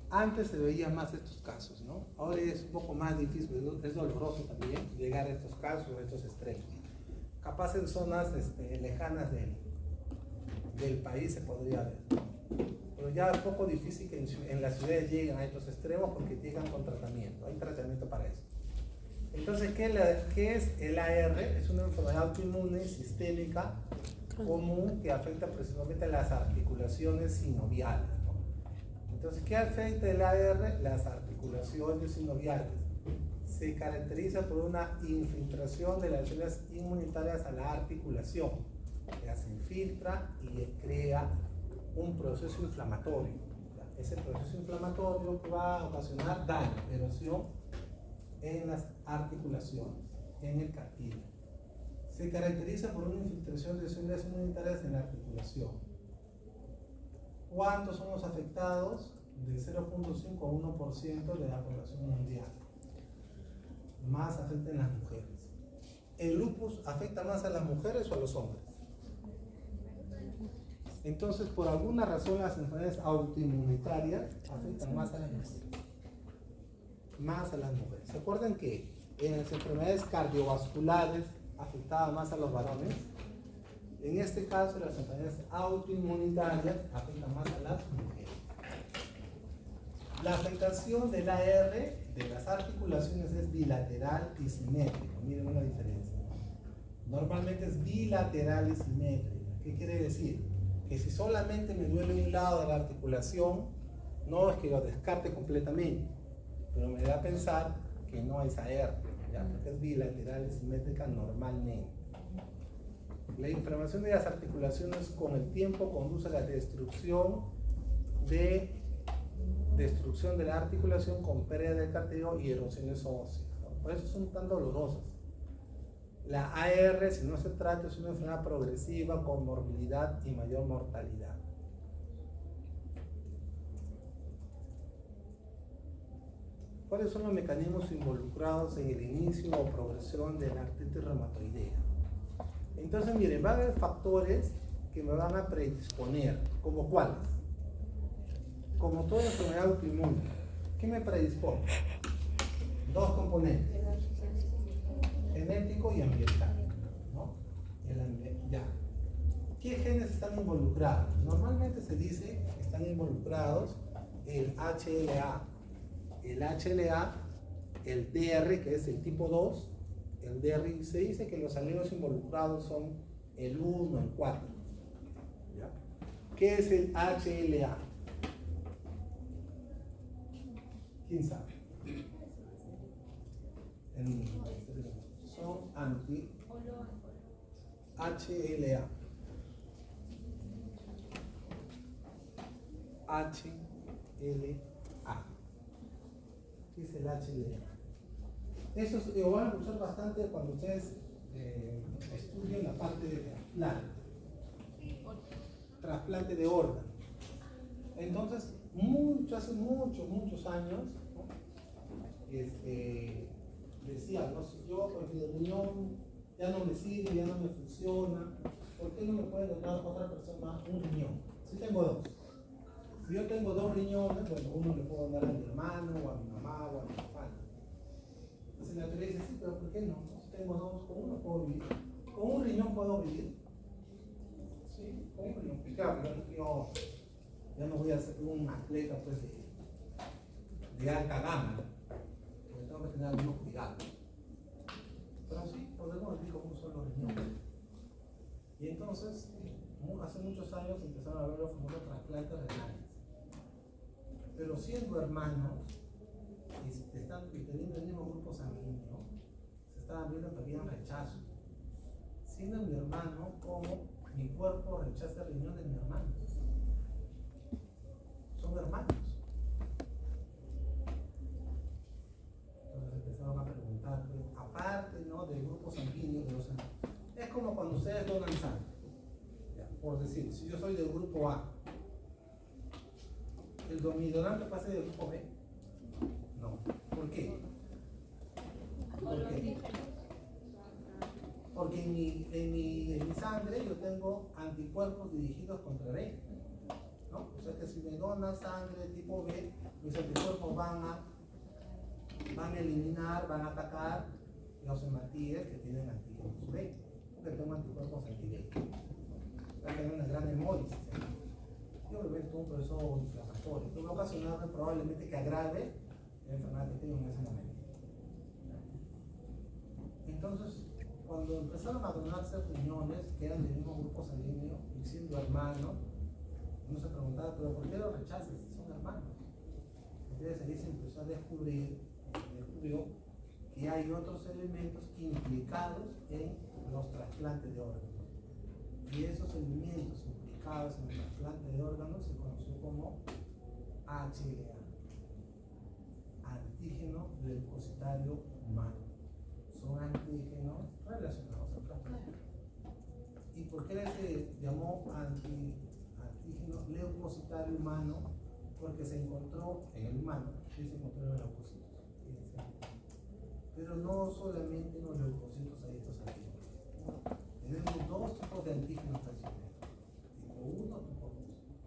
S2: Antes se veía más estos casos, ¿no? Ahora es un poco más difícil, es doloroso también llegar a estos casos, a estos extremos. Capaz en zonas lejanas del país se podría ver. Pero ya es poco difícil que en las ciudades lleguen a estos extremos porque llegan con tratamiento, hay tratamiento para eso. Entonces, ¿qué es el AR? Es una enfermedad autoinmune sistémica común que afecta principalmente a las articulaciones sinoviales, ¿no? Entonces, ¿qué afecta el AR? Las articulaciones sinoviales. Se caracteriza por una infiltración de las células inmunitarias a la articulación. Ya se infiltra y crea un proceso inflamatorio. Ese proceso inflamatorio va a ocasionar daño, erosión en las articulaciones, en el cartílago. Se caracteriza por una infiltración de células inmunitarias en la articulación. ¿Cuántos son los afectados? De 0.5 a 1% de la población mundial. Más afecta en las mujeres. ¿El lupus afecta más a las mujeres o a los hombres? Entonces, por alguna razón, las enfermedades autoinmunitarias afectan más a las mujeres. Más a las mujeres. ¿Se acuerdan que en las enfermedades cardiovasculares afectaba más a los varones? En este caso, las enfermedades autoinmunitarias afectan más a las mujeres. La afectación del AR de las articulaciones es bilateral y simétrico. Miren una diferencia. Normalmente es bilateral y simétrica. ¿Qué quiere decir? Que si solamente me duele un lado de la articulación, no es que lo descarte completamente, pero me da a pensar que no es AR, ¿ya? Porque es bilateral y simétrica normalmente. La inflamación de las articulaciones con el tiempo conduce a la destrucción de la articulación con pérdida de cartílago y erosiones óseas, ¿no? Por eso son tan dolorosas. La AR, si no se trata, es una enfermedad progresiva con morbilidad y mayor mortalidad. ¿Cuáles son los mecanismos involucrados en el inicio o progresión de la artritis reumatoidea? Entonces, miren, va a haber factores que me van a predisponer. ¿Como cuáles? Como toda enfermedad autoinmune. ¿Qué me predispone? Dos componentes. Genético y ambiental, ¿no? Ya. ¿Qué genes están involucrados? Normalmente se dice que están involucrados el HLA, el DR, que es el tipo 2, el DR, se dice que los alelos involucrados son el 1, el 4. ¿Ya? ¿Qué es el HLA? ¿Quién sabe? Son anti HLA. HLA. ¿Qué es el HLA? Eso lo van a usar bastante cuando ustedes estudian la parte de trasplante de órganos. Entonces, hace muchos años, ¿no? Decía, ¿no? Si yo, pues, mi riñón ya no me sirve, ya no me funciona, ¿por qué no me puede donar otra persona un riñón? Si tengo dos. Si yo tengo dos riñones, bueno, uno le puedo dar a mi hermano, o a mi mamá, o a mi papá. Entonces la teoría dice, sí, pero ¿por qué no? Si tengo dos, con uno puedo vivir. ¿Con un riñón puedo vivir? Sí, con un riñón. Claro, yo ya no voy a ser un atleta, pues, de alta gama, ¿no? Porque tengo que tener algunos cuidados. Pero sí, podemos vivir con un solo riñón. Y entonces, hace muchos años empezaron a ver los famosos trasplantes renales. Pero siendo hermanos, teniendo el mismo grupo sanguíneo, se estaban viendo que había rechazo. Siendo mi hermano, como mi cuerpo rechaza el riñón de mi hermano. Son hermanos. Entonces empezaron a preguntar, pues, aparte, ¿no?, del grupo sanguíneo de los hermanos. Es como cuando ustedes donan sangre. Por decir, si yo soy del grupo A, mi donante pasa del grupo B. No. ¿Por qué? Porque en mi sangre yo tengo anticuerpos dirigidos contra B, ¿no? O sea que si me donan sangre tipo B, mis anticuerpos van a eliminar, van a atacar los hematíes que tienen antígenos B, porque tengo anticuerpos anti-B. Va a tener una gran hemólisis. Y obviamente un proceso inflamatorio que va a ocasionar probablemente que agrave la enfermedad que tengo en ese momento. Entonces, cuando empezaron a donarse riñones que eran del mismo grupo sanguíneo y siendo hermanos, uno se preguntaba, ¿pero por qué los rechazas si son hermanos? Entonces ahí se empezó a descubrió que hay otros elementos implicados en los trasplantes de órganos. Y esos elementos implicados en el trasplante de órganos se conoció como HLA, antígeno leucocitario humano. Son antígenos relacionados al trasplante. ¿Y por qué se llamó antígeno leucocitario humano? Porque se encontró en el humano, sí se encontró en los leucocitos. Pero no solamente en los leucocitos hay estos antígenos. Tenemos dos tipos de antígenos tradicionales, tipo 1 y tipo 2.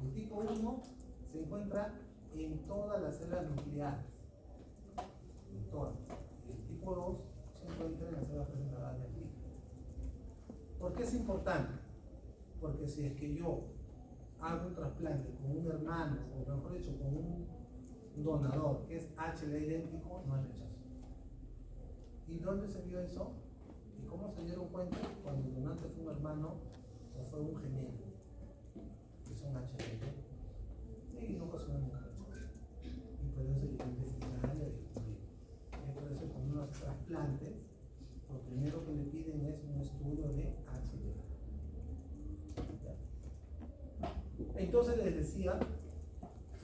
S2: El tipo 1 se encuentra en todas las células nucleares, en todas. Y el tipo 2 se encuentra en las células presentadoras de antígenos. ¿Por qué es importante? Porque si es que yo hago un trasplante con un hermano, o mejor dicho, con un donador que es HLA idéntico, no hay rechazo. ¿Y dónde se vio eso? ¿Y cómo se dieron cuenta? Cuando el donante fue un hermano o fue un gemelo, que son HLA, y no ocasionó ningún rechazo. Y por eso se llegó a investigar y a descubrir. Y por eso con unos trasplantes, lo primero que le piden es un estudio de HLA. Entonces les decía,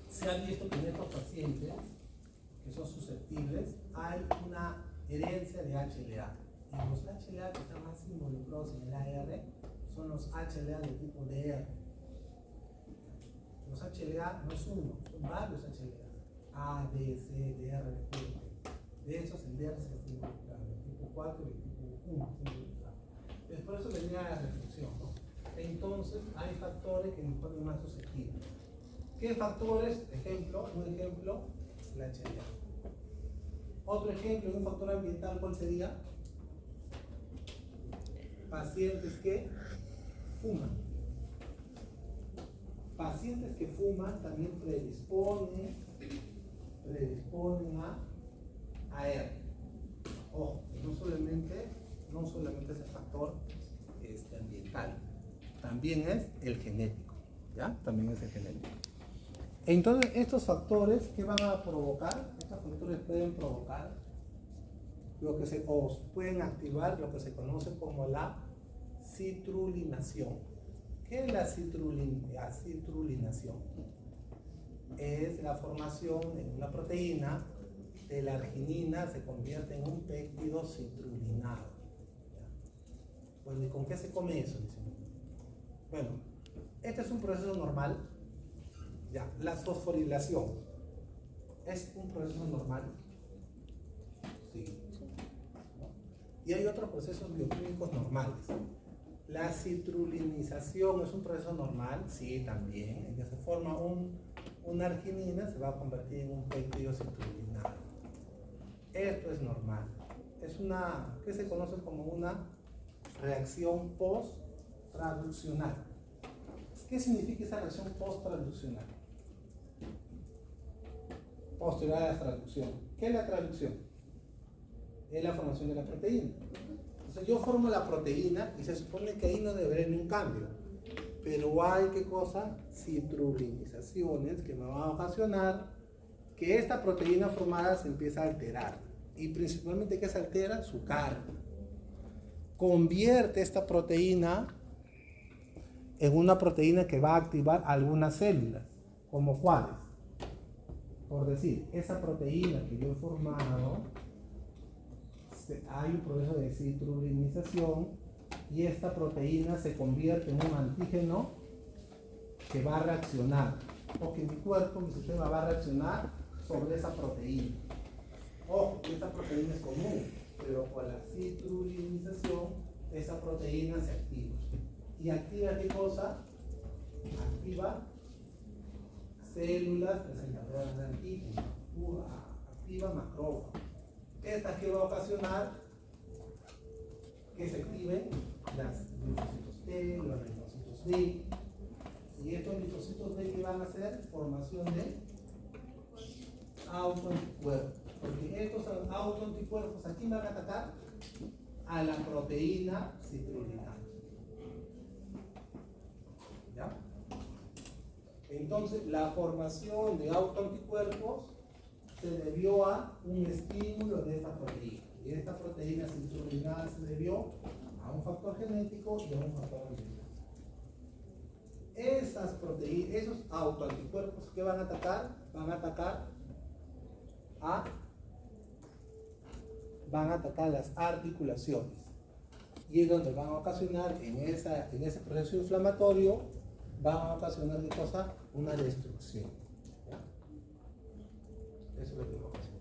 S2: se ha visto que en estos pacientes que son susceptibles hay una herencia de HLA. Y los HLA que están más involucrados en el AR son los HLA de tipo DR. Los HLA no es uno, son varios HLA. A, B, C, DR, T. De esos el DR se está involucrando, el tipo 4 y el tipo 1 se involucran. Entonces por eso venía la reflexión, ¿no? Entonces hay factores que nos ponen más susceptibles. ¿Qué factores? Un ejemplo, la HLA. Otro ejemplo de un factor ambiental, ¿cuál sería? Pacientes que fuman. Pacientes que fuman también predisponen a ER. Ojo, no solamente es el factor ambiental, también es el genético, ¿ya? También es el genético. Entonces, estos factores, ¿qué van a provocar? Estos Estos factores pueden provocar o pueden activar lo que se conoce como la citrulinación. ¿Qué es la citrulinación? Es la formación en una proteína de la arginina, se convierte en un péptido citrulinado. Bueno, ¿y con qué se come eso? Bueno, este es un proceso normal. Ya, la fosforilación es un proceso normal. Sí. Y hay otros procesos bioquímicos normales. La citrulinización es un proceso normal, sí, también, en que se forma una arginina, se va a convertir en un péptido citrulinado. Esto es normal. Es una, que se conoce como una reacción post-traduccional. ¿Qué significa esa reacción post-traduccional? Posterior a la traducción. ¿Qué es la traducción? Es la formación de la proteína. Entonces yo formo la proteína y se supone que ahí no debería haber un cambio. Pero hay, ¿qué cosa? Citrulinizaciones que me van a ocasionar que esta proteína formada se empieza a alterar. Y principalmente, ¿qué se altera? Su carga. Convierte esta proteína en una proteína que va a activar algunas células. ¿Como cuáles? Por decir, esa proteína que yo he formado, hay un proceso de citrulinización y esta proteína se convierte en un antígeno que va a reaccionar, o que mi cuerpo, mi sistema va a reaccionar sobre esa proteína. Ojo, esta proteína es común, pero con la citrulinización esa proteína se activa. ¿Y activa qué cosa? Activa células presentadoras de antígenos, activa macrófagos. ¿Esta que va a ocasionar? Que se activen las linfocitos T, los linfocitos B. Y estos linfocitos B, ¿qué van a hacer? Formación de autoanticuerpos. Porque estos autoanticuerpos aquí van a atacar a la proteína citrulinada. ¿Ya? Entonces, la formación de autoanticuerpos se debió a un estímulo de esta proteína. Y esta proteína citrulinada se debió a un factor genético y a un factor ambiental. Esas proteínas, esos autoanticuerpos que van a atacar, van a atacar las articulaciones. Y es donde van a ocasionar, en ese proceso inflamatorio, van a ocasionar ¿qué cosa? Una destrucción. ¿Ya? Eso es lo que va a ocasionar.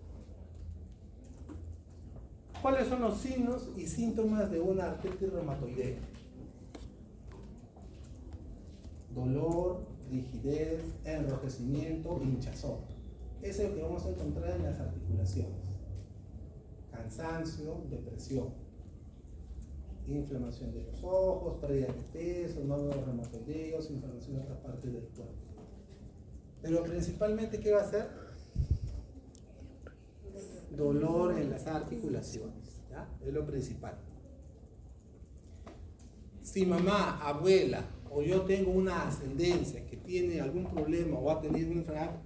S2: ¿Cuáles son los signos y síntomas de una artritis reumatoidea? Dolor, rigidez, enrojecimiento, hinchazón. Eso es lo que vamos a encontrar en las articulaciones. Cansancio, depresión, inflamación de los ojos, pérdida de peso, nódulos reumatoideos, inflamación de otras partes del cuerpo. Pero principalmente, ¿qué va a hacer? Dolor en las articulaciones, ¿ya? Es lo principal. Si mamá, abuela o yo tengo una ascendencia que tiene algún problema o ha tenido una enfermedad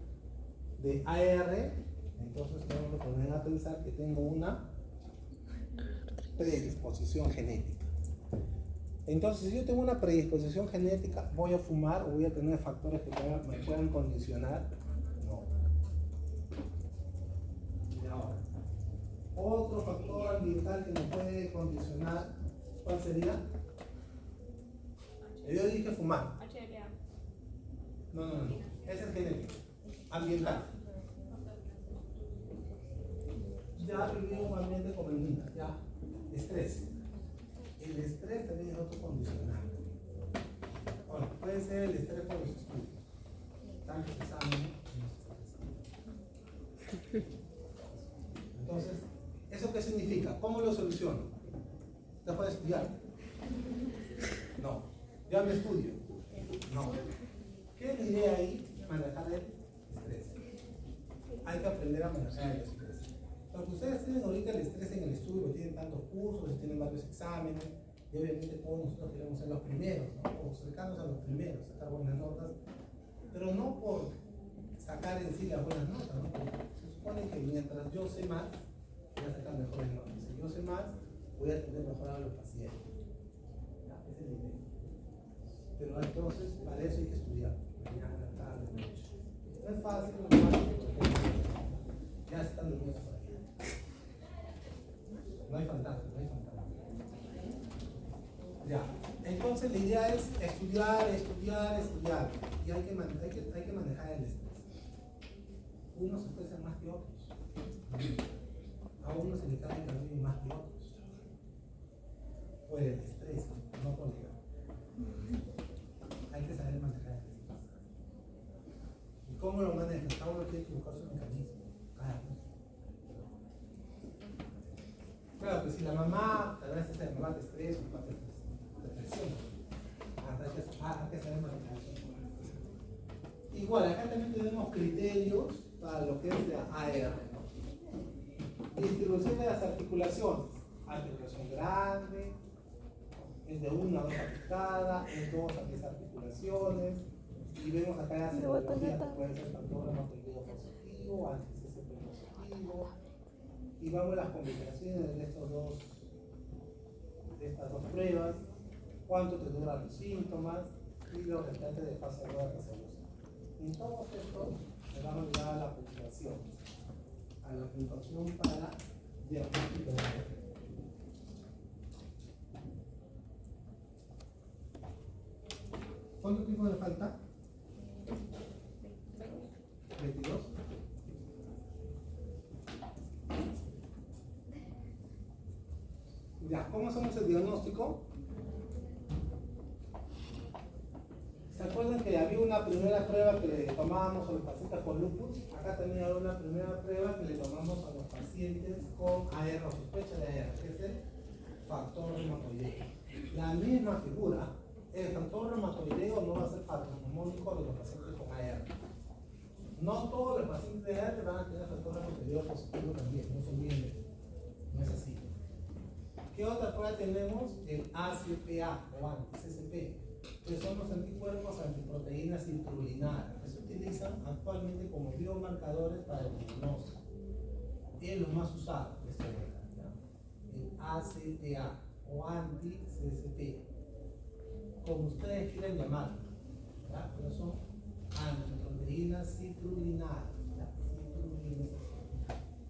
S2: de AR, entonces tengo que poner a pensar que tengo una predisposición genética. Entonces, si yo tengo una predisposición genética, ¿voy a fumar o voy a tener factores que me puedan condicionar? No. Y ahora, otro factor ambiental que me puede condicionar, ¿cuál sería? Yo dije fumar. No. Ese es genético. Ambiental. Ya viví en un ambiente con meninas, ya. Estrés. El estrés también es otro condicionante. Bueno, puede ser el estrés por los estudios. Tantos exámenes. Entonces, ¿eso qué significa? ¿Cómo lo soluciono? ¿Dejo de estudiar? No. ¿Ya me estudio? No. ¿Qué diré ahí? Manejar el estrés. Hay que aprender a manejar el estrés. Porque ustedes tienen ahorita el estrés en el estudio, tienen tantos cursos, tienen varios exámenes, y obviamente todos nosotros queremos ser los primeros, ¿no? O cercanos a los primeros, sacar buenas notas, pero no por sacar en sí las buenas notas, ¿no? Porque eso supone que mientras yo sé más, voy a sacar mejores notas. Si yo sé más, voy a tener mejor a los pacientes. ¿Ya? Esa es la idea. Pero entonces, para eso hay que estudiar. Mañana, tarde, noche. No es fácil, no es fácil, porque ya se están durmiendo por aquí. No hay fantasma, no hay fantasma. Ya. Entonces la idea es estudiar, estudiar, estudiar. Y hay que manejar el estrés. Unos se estresan más que otros. A unos se le cae el cabello más que otros. Por el estrés, no por el. Hay que saber manejar el estrés. ¿Y cómo lo manejas? Cada uno tiene que buscar su mecanismo. Cada uno. Claro, pues si la mamá, tal vez es la mamá de estrés, o de depresión, hay que saber manejar eso. Igual, acá también tenemos criterios para lo que es la AR, ¿no? Distribución de las articulaciones. Articulación grande, es de 1 a 2 afectadas, es 2 a 3 articulaciones. Y vemos acá las etiologías que pueden ser factor reumatoideo positivo, anti-CCP positivo. Y vamos a las combinaciones de estas dos pruebas, cuánto te duran los síntomas y los restantes de fase aguda que se usan. En todos estos le vamos a llegar a la puntuación para diagnóstico de AR. ¿Cuánto tiempo le falta? 22. Ya, ¿cómo hacemos el diagnóstico? ¿Se acuerdan que había una primera prueba que le tomábamos a los pacientes con lupus? Acá también había una primera prueba que le tomamos a los pacientes con AR o sospecha de AR, que es el factor reumatoideo. La misma figura, el factor reumatoideo no va a ser patognomónico de los pacientes con AR. No todos los pacientes de AR van a tener factor reumatoideo positivo también, no se olviden, no es así. ¿Qué otra prueba tenemos? El ACPA o anti-CCP, que son los anticuerpos antiproteínas citrulinadas, que se utilizan actualmente como biomarcadores para el diagnóstico. Es lo más usado, el ACPA o anti-CCP, como ustedes quieran llamarlo, pero son antiproteínas citrulinadas.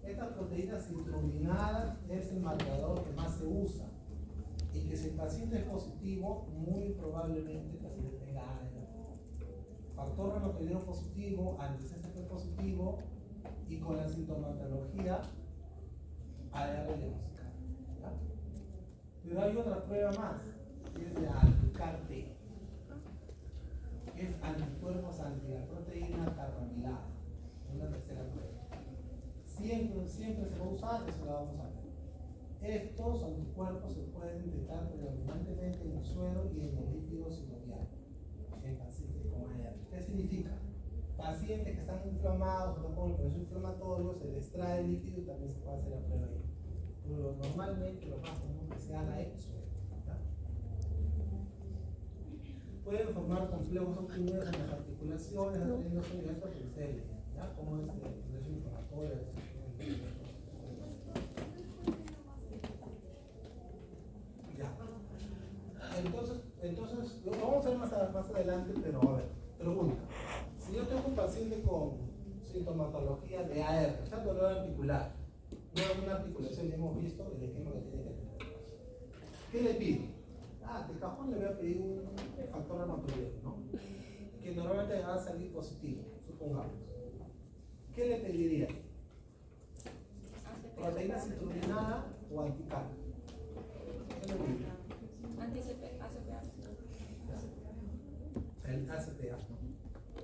S2: Estas proteínas citrulinadas es el marcador que más se usa y que si el paciente es positivo, muy probablemente el paciente tenga AR. Factor reumatoideo positivo, anti-CCP positivo y con la sintomatología AR diagnosticada. Pero hay otra prueba más, que es la anti-CAR-T, que es anticuerpos anti la proteína carbamilada, una tercera prueba. Siempre se va a usar, eso lo vamos a ver. Estos anticuerpos se pueden detectar predominantemente en el suero y en el líquido sinovial en pacientes con AR. ¿Qué significa? Pacientes que están inflamados o con el proceso inflamatorio, se les extrae el líquido y también se puede hacer la prueba ahí. Pero normalmente lo más común que se haga es suero. Pueden formar complejos oprimidos en las articulaciones, atendiendo sobre esto que ustedes lean, ¿ya? Como es el proceso inflamatorio. Ya. Entonces, lo vamos a ver más adelante, pero a ver, pregunta. Si yo tengo un paciente con sintomatología de AR, o sea, dolor articular, no es una articulación, ya hemos visto el esquema que tiene que tener. ¿Qué le pido? De cajón le voy a pedir un factor reumatoideo, ¿no? Que normalmente va a salir positivo, supongamos. ¿Qué le pediría? ¿Proteína citrulinada o anticar? ¿Qué le pediría?
S4: ACPA.
S2: El ACPA, ¿no?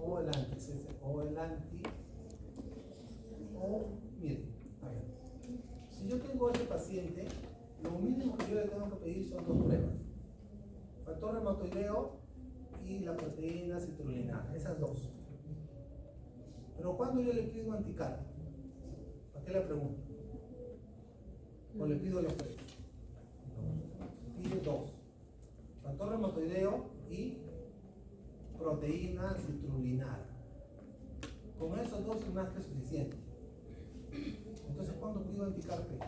S2: O el anti, o miren, a ver. Si yo tengo a este paciente, lo mínimo que yo le tengo que pedir son dos pruebas. Factor reumatoideo y la proteína citrulinada, esas dos. Pero cuando yo le pido anticar, ¿para qué le pregunto? ¿O le pido los tres? No, pide dos. Factor reumatoideo y proteína citrulinada. Con esos dos es más que suficiente. cuándo pido anticarpe?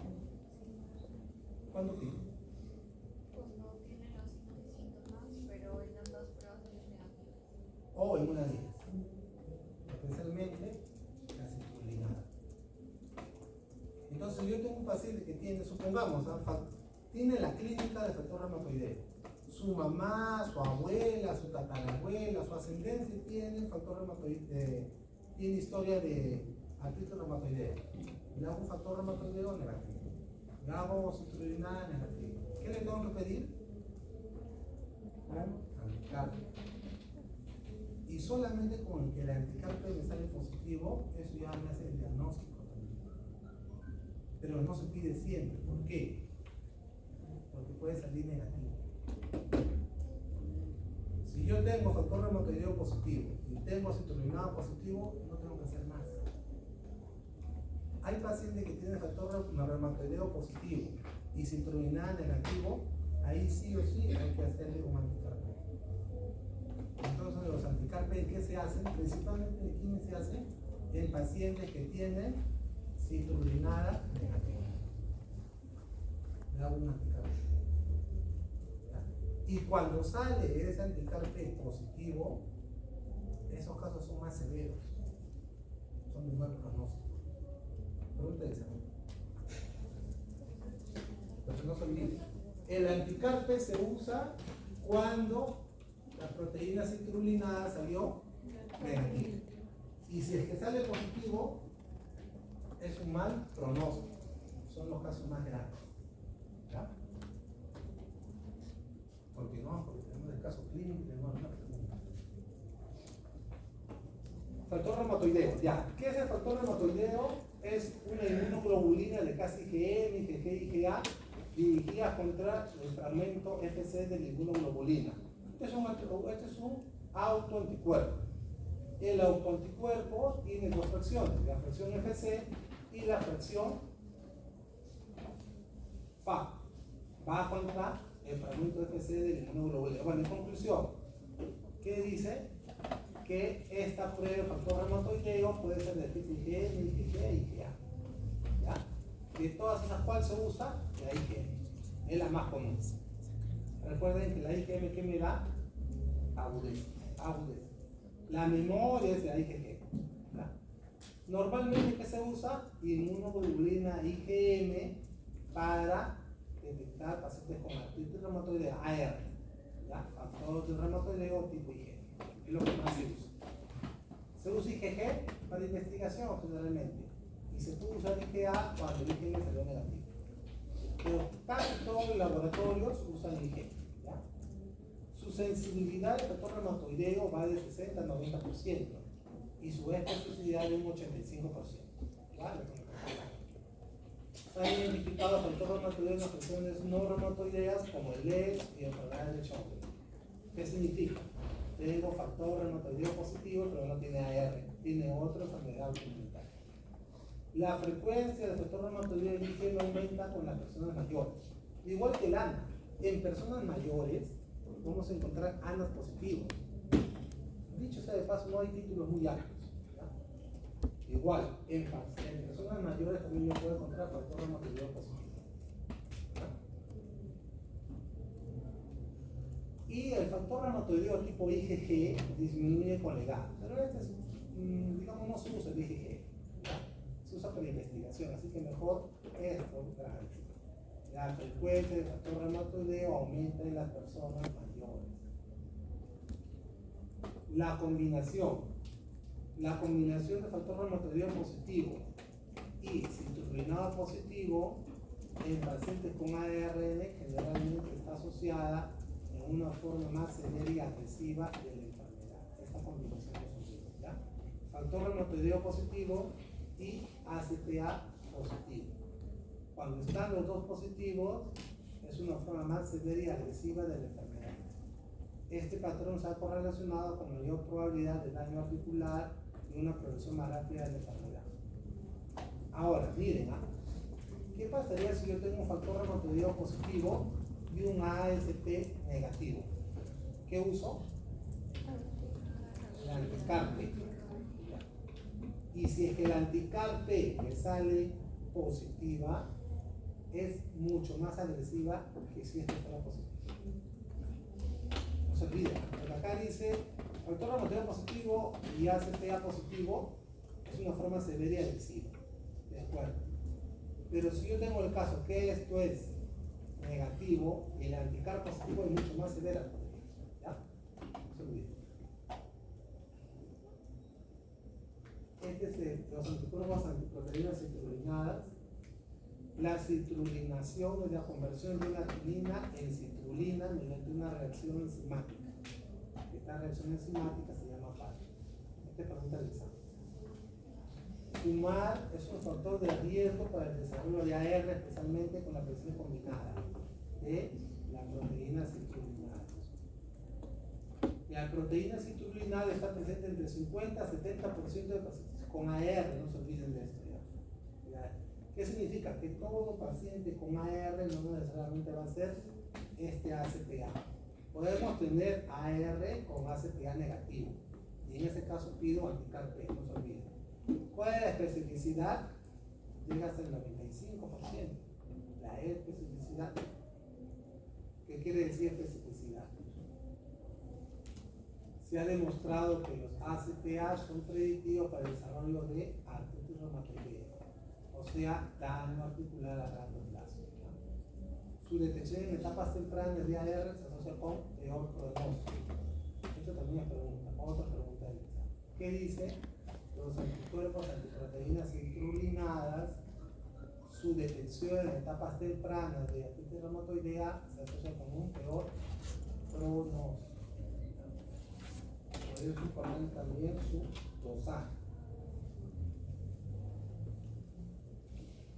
S2: ¿Cuándo pido?
S3: Cuando tiene los síntomas, pero en ambas pruebas es negativo.
S2: O en una de ellas. Especialmente la citrullinada. Entonces yo tengo un paciente que tiene, supongamos, tiene la clínica de factor reumatoideo. Su mamá, su abuela, su tatarabuela, su ascendencia tiene factor reumatoideo, tiene historia de artritis reumatoidea. Le hago un factor reumatoideo negativo. Le hago citrullinada negativa. ¿Qué le tengo que pedir? Anticarpe. Y solamente con que el anticarpe me sale positivo, eso ya me hace el diagnóstico también. Pero no se pide siempre. ¿Por qué? Porque puede salir negativo. Si yo tengo factor reumatoideo positivo y tengo citrullinada positivo, no tengo que hacer más. Hay pacientes que tienen factor reumatoideo positivo y citrullinada negativo, ahí sí o sí hay que hacerle un anticarpe. Entonces los anticarpe, ¿qué se hacen? Principalmente en quiénes se hacen en pacientes que tienen citrullinada negativa. Le hago un anticarpe. Y cuando sale ese anticarpe positivo, esos casos son más severos, son de mal pronóstico. Pregunta de examen. Pero no se olvide, el anticarpe se usa cuando la proteína citrulinada salió negativa. Y si es que sale positivo, es un mal pronóstico. Son los casos más graves. ¿Ya? Continuamos porque tenemos el caso clínico y tenemos una pregunta. Factor reumatoideo. Ya. ¿Qué es el factor reumatoideo? Es una inmunoglobulina de casi IgM, IgG, IgA dirigida contra el fragmento Fc de la inmunoglobulina. Este es un autoanticuerpo. El autoanticuerpo tiene dos fracciones, la fracción Fc y la fracción Fa. Va contra el fragmento Fc de la inmunoglobulina. Bueno, en conclusión, ¿qué dice? Que esta prueba de factor reumatoideo puede ser de tipo IgM, IgG y IgA. ¿Ya? De todas esas, ¿cuál se usa? La IgM. Es la más común. Recuerden que la IgM, ¿qué me da? Agudeza. La memoria es la IgG. ¿Ya? Normalmente, ¿qué se usa? Inmunoglobulina IgM para detectar pacientes con artritis reumatoidea AR. ¿Ya? Factor de reumatoideo tipo IgM. Es lo que más se usa. Se usa IgG para investigación generalmente. Y se puede usar IgA cuando el IgM salió negativo. Pero casi todos los laboratorios usan IgG. ¿Ya? Su sensibilidad al factor reumatoideo va de 60 a 90% y su especificidad de un 85%. ¿Vale? Se han identificado factor reumatoideo en afecciones no reumatoideas como el LES y enfermedades de Schönberg. ¿Qué significa? Tengo factor reumatoideo positivo, pero no tiene AR, tiene otra enfermedad complementaria. La frecuencia de factor reumatoideo en IgM aumenta con las personas mayores. Igual que el ANA, en personas mayores vamos a encontrar ANAs positivos. Dicho sea de paso, no hay títulos muy altos. ¿Ya? Igual, en personas mayores también yo puedo encontrar factor reumatoideo positivo. Y el factor reumatoideo tipo IgG disminuye con la edad, pero este es, digamos, no se usa el IgG, ¿ya? Se usa para investigación, así que mejor esto. La frecuencia del factor reumatoideo aumenta en las personas mayores. La combinación de factor reumatoideo positivo y citrullinado positivo en pacientes con ARN generalmente está asociada en una forma más severa y agresiva de la enfermedad. Esta combinación de sonidos, ¿ya? Factor reumatoideo positivo y ACPA positivo. Cuando están los dos positivos, es una forma más severa y agresiva de la enfermedad. Este patrón se ha correlacionado con mayor probabilidad de daño articular y una progresión más rápida de la enfermedad. Ahora, miren, ¿qué pasaría si yo tengo un factor reumatoideo positivo y un ASP negativo? ¿Qué uso? El anticarpe. Y si es que el anticarpe me sale positiva es mucho más agresiva que si esta fuera positiva. No se olviden, porque acá dice factor remotivo positivo y ACTA positivo es una forma severa y agresiva. ¿De acuerdo? Pero si yo tengo el caso que esto es negativo y el anticar positivo es mucho más severa, ¿ya? No se olviden. Este es los anticuerpos antiproteínas citrulinadas. La citrulinación es la conversión de una arginina en citrulina mediante una reacción enzimática. Esta reacción enzimática se llama PAR. Esta es pregunta del examen. Fumar es un factor de riesgo para el desarrollo de AR, especialmente con la presencia combinada de la proteína citrulinada. La proteína citrulinada está presente entre 50 a 70% de pacientes con AR, no se olviden de esto. ¿Ya? ¿Qué significa? Que todo paciente con AR no necesariamente va a ser este ACPA. Podemos tener AR con ACPA negativo, y en ese caso pido anticar P, no se olviden. ¿Cuál es la especificidad? Llega hasta el 95%. La especificidad. ¿Qué quiere decir especificidad? Se ha demostrado que los ACPA son predictivos para el desarrollo de artritis reumatoidea, o sea, daño articular a largo plazo. Su detección en etapas tempranas de AR se asocia con peor pronóstico. Esto también es pregunta, otra pregunta del examen. ¿Qué dice? Los anticuerpos antiproteínas citrulinadas, su detección en etapas tempranas de artritis reumatoidea se asocia con un peor pronóstico. Por eso es importante también su dosaje.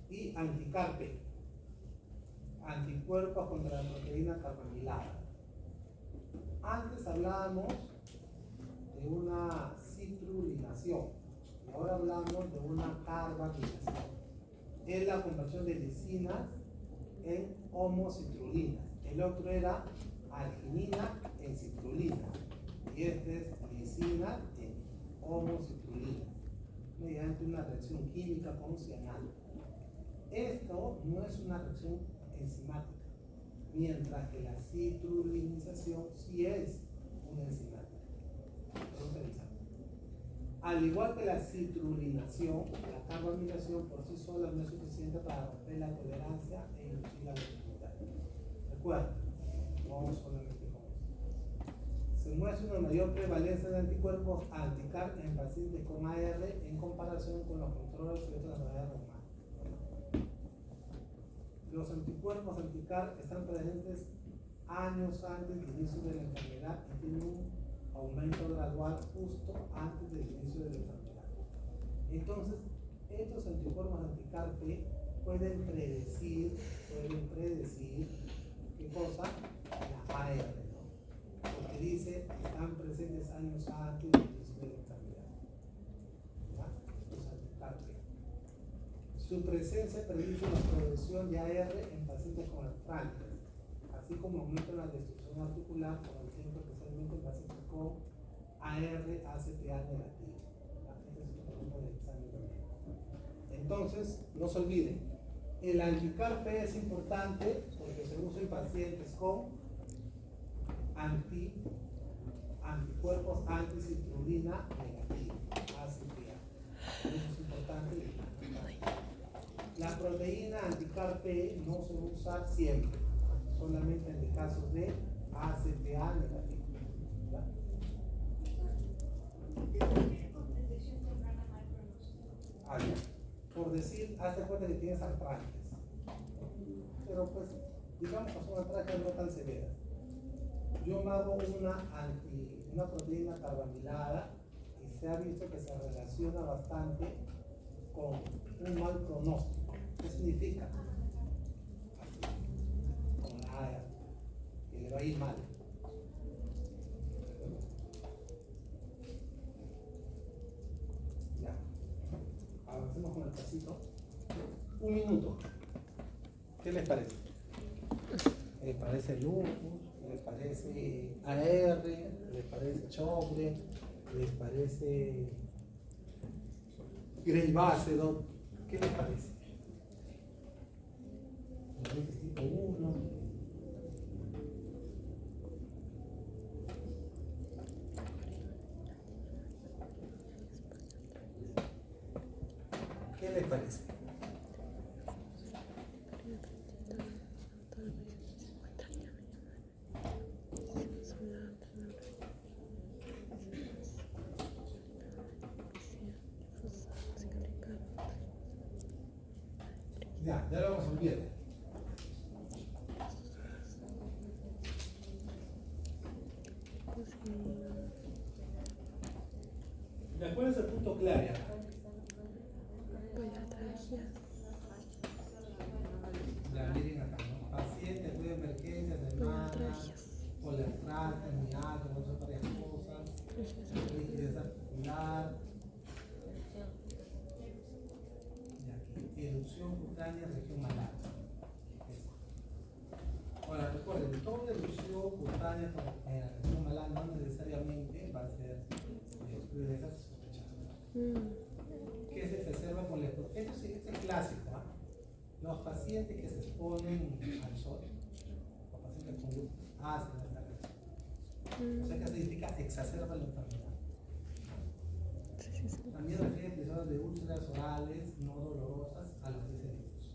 S2: Y anticarpe, anticuerpos contra la proteína carbamilada. Antes hablábamos de una citrulinación y ahora hablamos de una carbamilación. Es la conversión de lisinas en homocitrulinas. El otro era arginina en citrulina y este es lisina en homocitrulina mediante una reacción química con cianato. Esto no es una reacción enzimática, mientras que la citrulinización sí es una enzimática. Al igual que la citrulinación, la carbamilación por sí sola no es suficiente para romper la tolerancia e inducir la dificultad. Recuerda, vamos solamente con eso. Se muestra una mayor prevalencia de anticuerpos anticar en pacientes con AR en comparación con los controles de otras enfermedades normales. Los anticuerpos anticar están presentes años antes del inicio de la enfermedad y tienen un aumento gradual justo antes del inicio de la enfermedad. Entonces, estos anticuerpos anticar-P pueden predecir ¿qué cosa? La AR, ¿no? Porque dice que están presentes años antes del inicio de la enfermedad. ¿Ya? Los anticar-P. Su presencia predice la progresión de AR en pacientes con artralgias, así como aumenta la destrucción articular, por ejemplo, especialmente en pacientes con AR-ACPA negativo. Esta es una pregunta del examen también. Entonces, no se olviden, el anticar-P es importante porque se usa en pacientes con anticuerpos anticitrulina negativo, ACPA. Eso es importante. La proteína anticar-P no se usa siempre, solamente en el caso de ACPA negativo. ¿Ya? Por decir, hazte cuenta que tienes artralgias, pero pues digamos que son artralgias no tan severas. Yo me hago una proteína carbamilada y se ha visto que se relaciona bastante con un mal pronóstico. ¿Qué significa? Con la AR, que le va a ir mal. Ya. Avancemos con el pasito. Un minuto. ¿Qué les parece? ¿Les parece lupus? ¿Les parece AR? ¿Les parece Sjögren? ¿Les parece Gray Basedot? ¿Qué les parece? diabetes tipo 1. ¿Qué les parece? Ya lo vamos a olvidar. ¿De cuál es el punto clave acá? Ya, miren acá, ¿no? Pacientes de emergencias, de manas, colesterol, miato, otras varias cosas, rigidez articular. Y aquí, erupción cutánea, región malar. Ahora, recuerden, toda erupción cutánea en la región malar no necesariamente va a ser esas sospechadas. ¿Qué se exacerba con la exposición? Este es clásico, ¿ah? Los pacientes que se exponen al sol, los pacientes con luz, hacen esta reacción. O sea, ¿qué significa? Exacerba la enfermedad. También refiere a episodios de úlceras orales no dolorosas a los 10 minutos.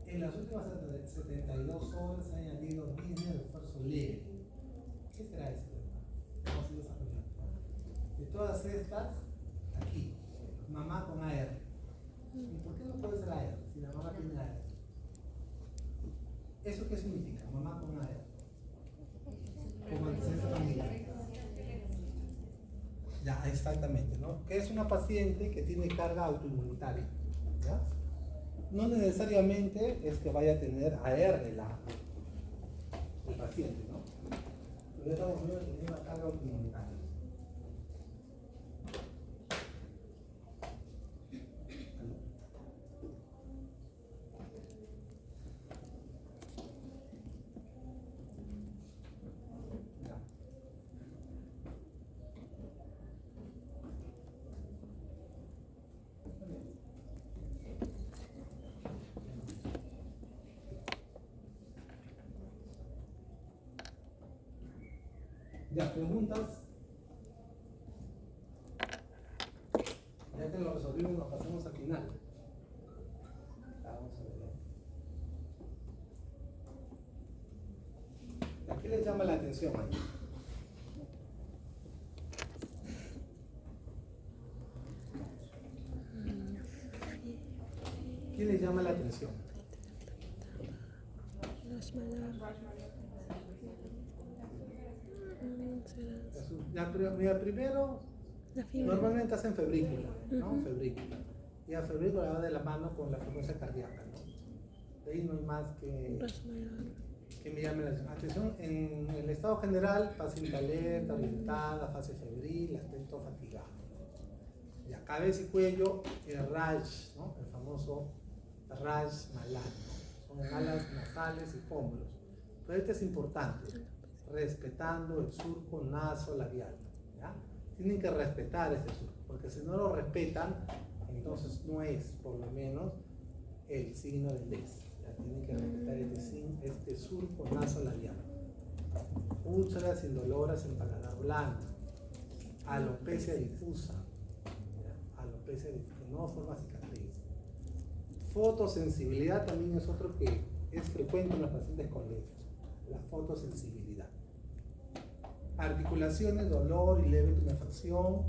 S2: En las últimas 72 horas se ha añadido disnea de esfuerzo leve. ¿Qué será esto? ¿Cómo se desarrolla? De todas estas, aquí, mamá con AR. ¿Y por qué no puede ser AR si la mamá tiene AR? ¿Eso qué significa? Mamá con AR. Como antecedente familiar. Ya, exactamente, ¿no? Que es una paciente que tiene carga autoinmunitaria, ¿ya? No necesariamente es que vaya a tener AR el paciente, ¿no? Pero ya estamos viendo que tiene una carga autoinmunitaria. Ya, preguntas. Ya que lo resolvimos, nos pasamos al final. Vamos a ver. ¿A qué les llama la atención ahí? ¿Qué les llama la atención? Ya, mira, primero, normalmente hacen febrícula, ¿no? Febrícula. Y la febrícula va de la mano con la frecuencia cardíaca, ¿no? De ahí no hay más que me llame la atención. En el estado general, paciente alerta, orientada, fase febril, aspecto fatigado. Ya, cabeza y cuello, el rash, ¿no? El famoso rash malar, ¿no? Son alas nasales y pómulos. Pero este es importante, respetando el surco nasolabial, ¿ya? Tienen que respetar este surco, porque si no lo respetan, entonces no es, por lo menos, el signo del DES. ¿Ya? Tienen que respetar este surco nasolabial. Úlceras indoloras en paladar blando, alopecia difusa, ¿ya? Alopecia difusa, que no forma cicatriz. Fotosensibilidad también es otro que es frecuente en los pacientes con lepra, la fotosensibilidad. Articulaciones, dolor y leve tumefacción.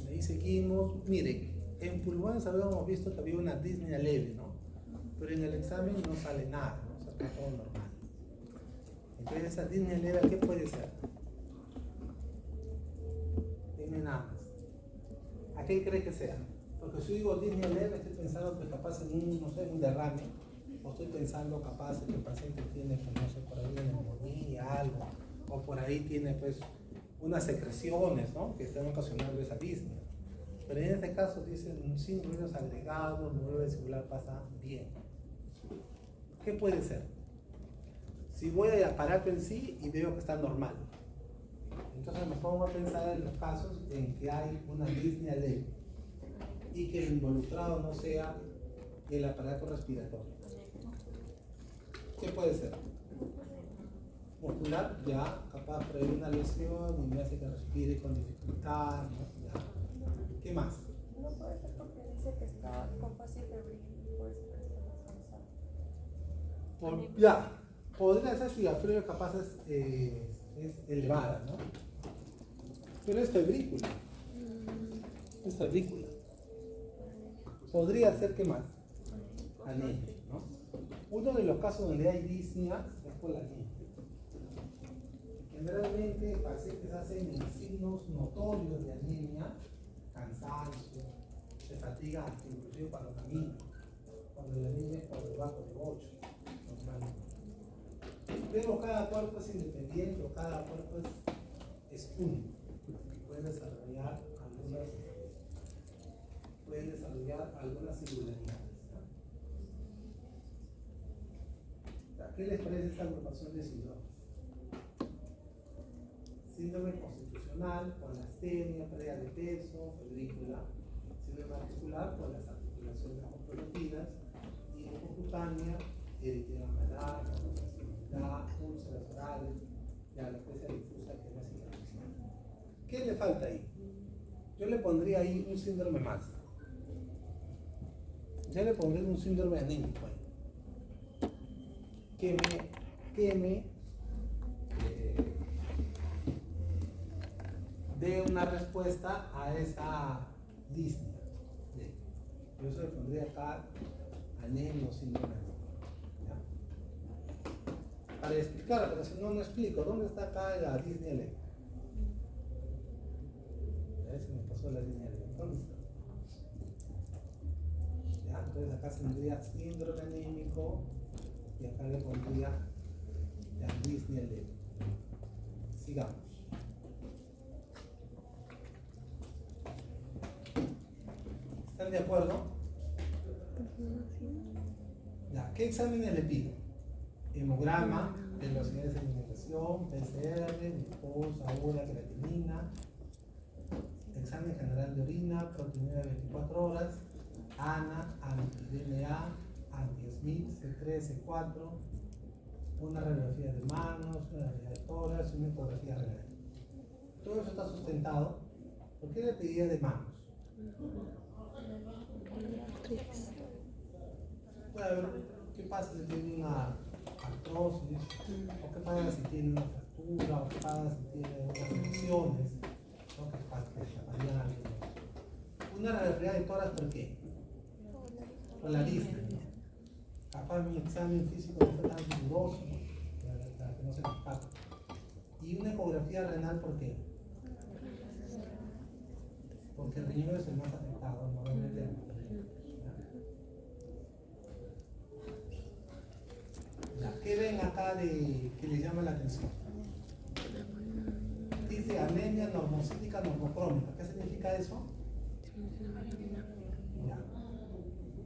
S2: Ahí seguimos. Miren, en pulmones habíamos visto que había una disnea leve, ¿no? Pero en el examen no sale nada, ¿no? O sea, está todo normal. Entonces, esa disnea leve, ¿qué puede ser? Dime nada más. ¿A qué cree que sea? Porque si digo disnea leve, estoy pensando que capaz en un, no sé, un derrame, o estoy pensando capaz que el paciente tiene, pues, no sé, por ahí una neumonía, algo, o por ahí tiene, pues, unas secreciones, ¿no? Que están ocasionando esa disnea. Pero en este caso dicen sin ruidos agregados, el nervio vesicular pasa bien. ¿Qué puede ser? Si voy al aparato en sí y veo que está normal, entonces me pongo a pensar en los casos en que hay una disnea leve y que el involucrado no sea el aparato respiratorio. ¿Qué puede ser? Muscular, ya, capaz por ahí una lesión y me hace que respire con dificultad, ¿no? Ya. ¿Qué más?
S5: No puede ser porque dice que está con fase febril, por eso que está más cansado.
S2: Ya, podría ser si la fiebre capaz es elevada, ¿no? Pero es febrícula. Es febrícula. Podría ser, ¿qué más? Anemia, ¿no? Uno de los casos donde hay disnea es por la anemia. Generalmente pacientes hacen signos notorios de anemia, cansancio, se fatiga inclusive cuando camina, cuando la anemia es por debajo de 8, normalmente. Pero cada cuerpo es independiente o cada cuerpo es único. Puede desarrollar algunas singularidades, ¿no? ¿Qué les parece esta agrupación de síndromes? Síndrome constitucional con la astenia, pérdida de peso, febrícula, síndrome articular con las articulaciones comprometidas, y hipocutánea, eritema malar, sensibilidad, úlceras orales, y alopecia difusa que no es cicatrización. ¿Qué le falta ahí? Yo le pondría ahí un síndrome más. Ya le pondré un síndrome anémico ahí. Que me dé una respuesta a esa disnea. Yo se le pondría acá anemia o síndrome anémico. Para explicar, pero si no, no explico. ¿Dónde está acá la disnea leve? A ver si me pasó la disnea leve. ¿Dónde está? ¿Ya? Entonces acá se tendría síndrome anémico y acá le pondría la disnea leve. Sigamos. ¿Están de acuerdo? Ya, ¿qué exámenes le pido? Hemograma, velocidad de sedimentación, PCR, glucosa, urea, creatinina, examen general de orina, proteína de 24 horas, ANA, anti-DNA, anti-SMIT, C3, C4, una radiografía de manos, una radiografía de tórax y una ecografía renal. Todo eso está sustentado. ¿Por qué le pediría de manos? Puede ver qué pasa si tiene una artrosis, o qué pasa si tiene una fractura, o qué pasa si tiene otras lesiones, ¿no? Que escaparían al riñón. Una radiografía de tórax, ¿por qué? Por la disnea, ¿no? Capaz mi examen físico no fue tan riguroso, ¿no? Para que no se me escape. Y una ecografía renal, ¿por qué? Porque el riñón es el más afectado, normalmente. ¿Qué ven acá que les llama la atención? Dice anemia normocítica normocrónica. ¿Qué significa eso? Ya.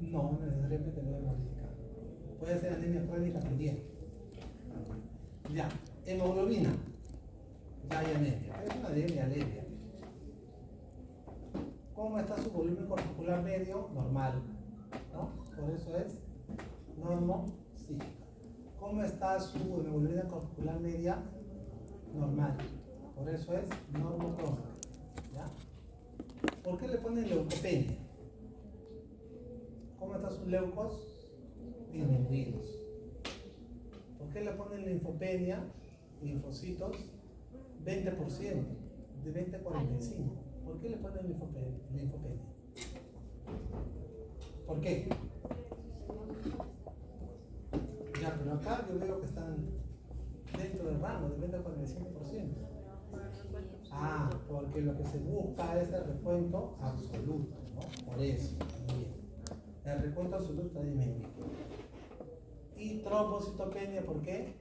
S2: No necesariamente no es modificado. Puede ser anemia crónica también. Ya. Hemoglobina. Ya hay anemia. Es una anemia leve. ¿Cómo está su volumen corpuscular medio? Normal, ¿no? Por eso es normocítica. ¿Cómo está su hemoglobina corpuscular media? Normal. Por eso es normocrónica. ¿Ya? ¿Por qué le ponen leucopenia? ¿Cómo están sus leucos? Disminuidos. ¿Por qué le ponen linfopenia? Linfocitos 20%, de 20 a 45. ¿Por qué le ponen linfopenia? ¿Por qué? Ya, pero acá yo veo que están dentro del rango de 20 a 45%. Ah, porque lo que se busca es el recuento absoluto, ¿no? Por eso, muy bien. El recuento absoluto es disminuido. Y trombocitopenia, ¿por qué?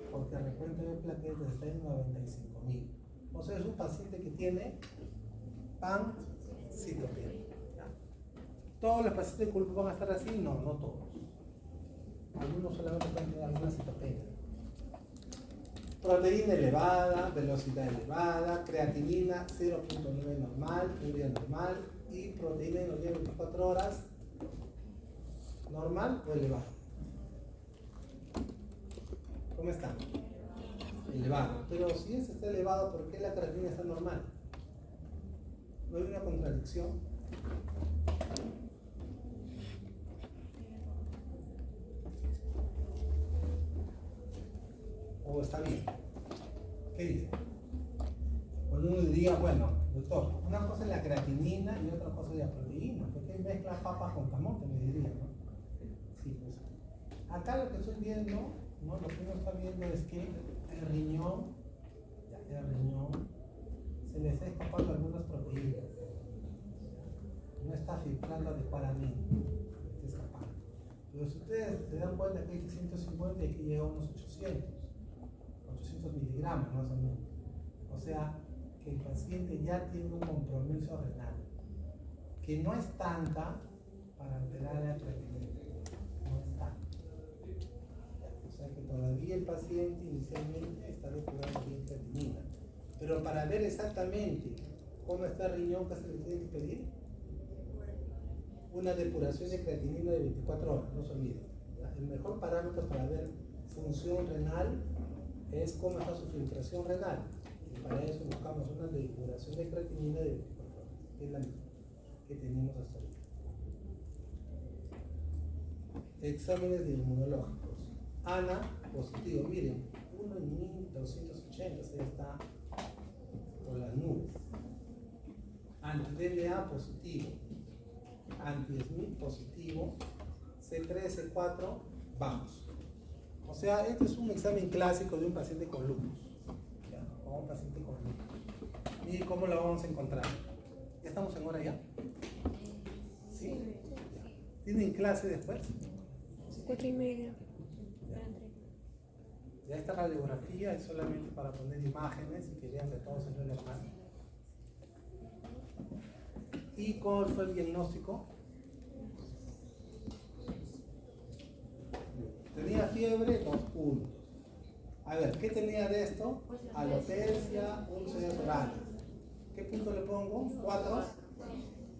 S2: Porque el recuento de plaquetas está en 95.000. O sea, es un paciente que tiene pancitopenia. ¿Todos los pacientes con van a estar así? No, no todos. Algunos solamente pueden tener alguna citopenia. Proteína elevada, velocidad elevada, creatinina 0.9 normal, urea normal y proteína en los días 24 horas ¿Normal o elevado? ¿Cómo está? Elevado. Pero si ese está elevado, ¿por qué la creatinina está normal? ¿No hay una contradicción? ¿O está bien? ¿Qué dice? Cuando uno diría, bueno, doctor, una cosa es la creatinina y otra cosa es la proteína. ¿Por qué mezcla papas con camote? Me diría, ¿no? Sí, pues. Acá lo que estoy viendo, ¿no? Lo que uno está viendo es que el riñón se le está escapando algunas proteínas. No está filtrando adecuadamente. Está escapando. Pero si ustedes se dan cuenta que hay 150 y que llega a unos 800 miligramos más o menos. O sea, que el paciente ya tiene un compromiso renal, que no es tanta para alterar la creatinina. No es tanta. O sea que todavía el paciente inicialmente está depurando bien creatinina. Pero para ver exactamente cómo está el riñón, ¿qué se le tiene que pedir? Una depuración de creatinina de 24 horas, no se olviden. El mejor parámetro para ver función renal es cómo está su filtración renal. Y para eso buscamos una depuración de creatinina de 24 horas, que es la misma que tenemos hasta ahorita. Exámenes de inmunológicos. ANA positivo, miren, 1 en 1280, o sea, está por las nubes. Anti-DNA positivo, anti-SMIT positivo, C3, C4 bajos. O sea, este es un examen clásico de un paciente con lupus. ¿Ya? O un paciente con lupus. ¿Y cómo lo vamos a encontrar? ¿Ya estamos en hora ya? ¿Sí? Ya. ¿Tienen clase después?
S5: 4:30.
S2: Ya esta radiografía es solamente para poner imágenes y que vean que todo se ve normal. ¿Y cuál fue el diagnóstico? Tenía fiebre, 2 puntos. A ver, ¿qué tenía de esto? Alopecia, úlceras orales. ¿Qué punto le pongo? 4.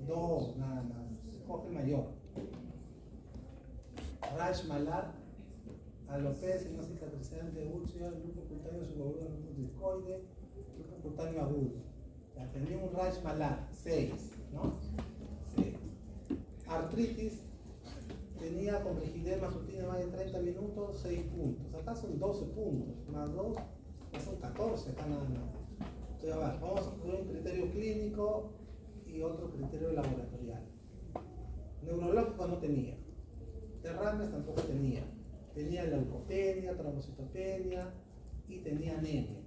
S2: 2, nada más. Se coge mayor. Rash malar, alopecia no cicatrizante, úlcera, lupus cutáneo subagudo, lupus discoide, lupus cutáneo agudo. Ya tenía un rash malar, 6, ¿no? 6. Artritis, tenía con rigidez matutina más de 30 minutos, 6 puntos. Acá son 12 puntos, más 2, ya son 14 acá nada más. Entonces, a ver, vamos a poner un criterio clínico y otro criterio laboratorial. Neurológico no tenía. Derrames tampoco tenía. Tenía leucopenia, trombocitopenia y tenía anemia.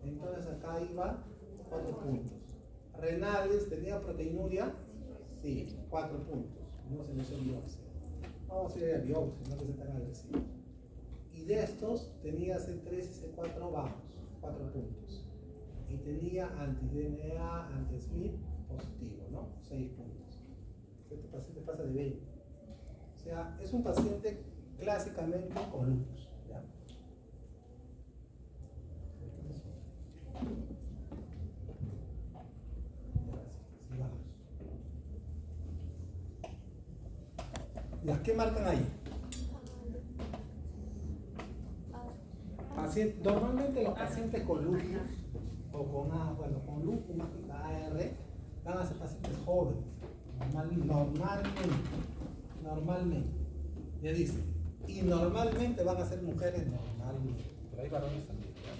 S2: Entonces acá iba 4 puntos. Renales, ¿tenía proteinuria? Sí, 4 puntos. No se le hizo biopsia. Vamos a ir a biopsia, no que sea tan agresivo. Y de estos tenía C3 y C4 bajos, 4 puntos. Y tenía anti-DNA, anti-SMIT positivo, ¿no? 6 puntos. Este paciente pasa de 20. O sea, es un paciente clásicamente con lupus. ¿Ya? Sigamos. ¿Ya? ¿Qué marcan ahí? Normalmente los pacientes con lupus o con lupus más que AR van a ser pacientes jóvenes. Normalmente, ya dice, y normalmente van a ser mujeres normalmente, pero hay varones también. ¿Ya?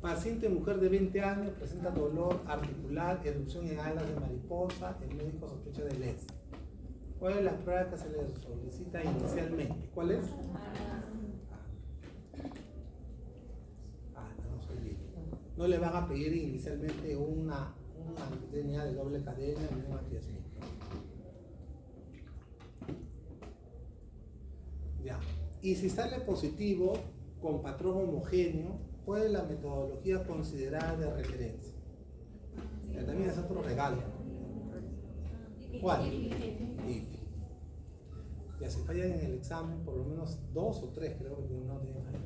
S2: Paciente mujer de 20 años presenta dolor articular, erupción en alas de mariposa, el médico sospecha de LES. ¿Cuál es la prueba que se le solicita inicialmente? ¿Cuál es? No se olvide. No le van a pedir inicialmente una DNA de doble cadena ni un antiasmita. Ya. Y si sale positivo con patrón homogéneo, ¿cuál es la metodología considerada de referencia? Ya también es otro regalo. ¿Cuál? IFI. Ya si fallan en el examen, por lo menos 2 o 3 creo que no tienen que fallar.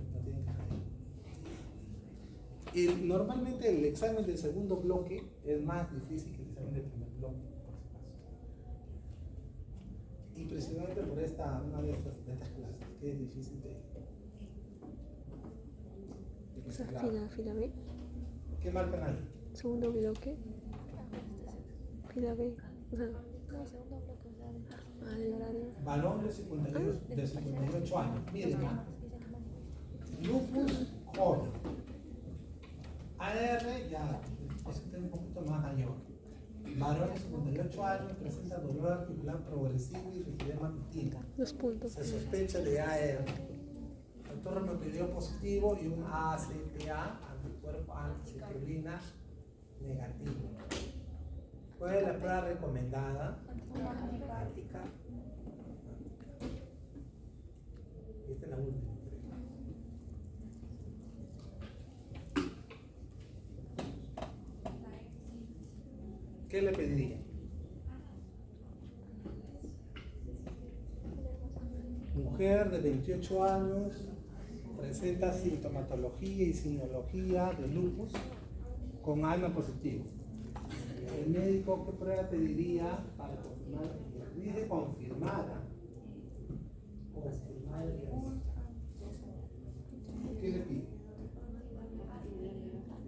S2: Normalmente el examen del segundo bloque es más difícil que el examen del primer bloque. Y precisamente por una de estas clases, que es difícil de
S5: O sea,
S2: claro.
S5: fila B.
S2: ¿Qué marcan ahí?
S5: Segundo bloque. Fila B. O sea, del horario.
S2: Varón de 58 años. Miren, lupus joven. AR ya es un poquito más mayor. Varón de 58 años presenta dolor articular progresivo y rigidez matutina.
S5: 2 puntos.
S2: Se sospecha de AR. Factor reumatoideo positivo y un ACTA, anticuerpo anticiclina negativo. ¿Cuál es la prueba recomendada? Práctica. Esta es la última. ¿Qué le pediría? Mujer de 28 años, presenta sintomatología y semiología de lupus con ALMA positivo. El médico, ¿qué prueba pediría para confirmar? Dice confirmada. Confirmar el diagnóstico. ¿Qué le pide?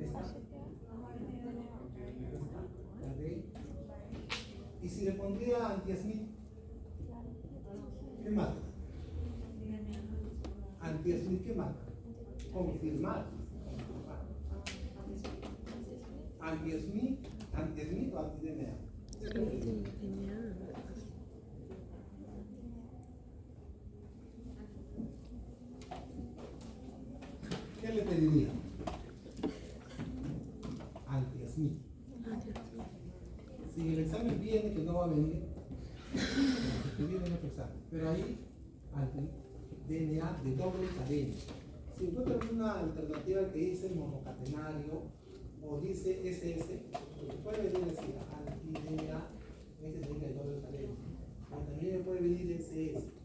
S2: ¿Esta? ¿La de? ¿Y si le pondría anti-Smith? ¿Qué marca? Anti-Smith, ¿qué marca? Confirmar. Anti-Smith o anti-DNA. ¿Qué le pediría? Anti-Smith. Si el examen viene que no va a venir, que viene en otro examen, pero ahí anti-DNA de doble cadena. Si encuentran una alternativa que dice monocatenario o dice SS, puede venir así, anti-DNA, ese sería el doble cadena. O también puede venir SS.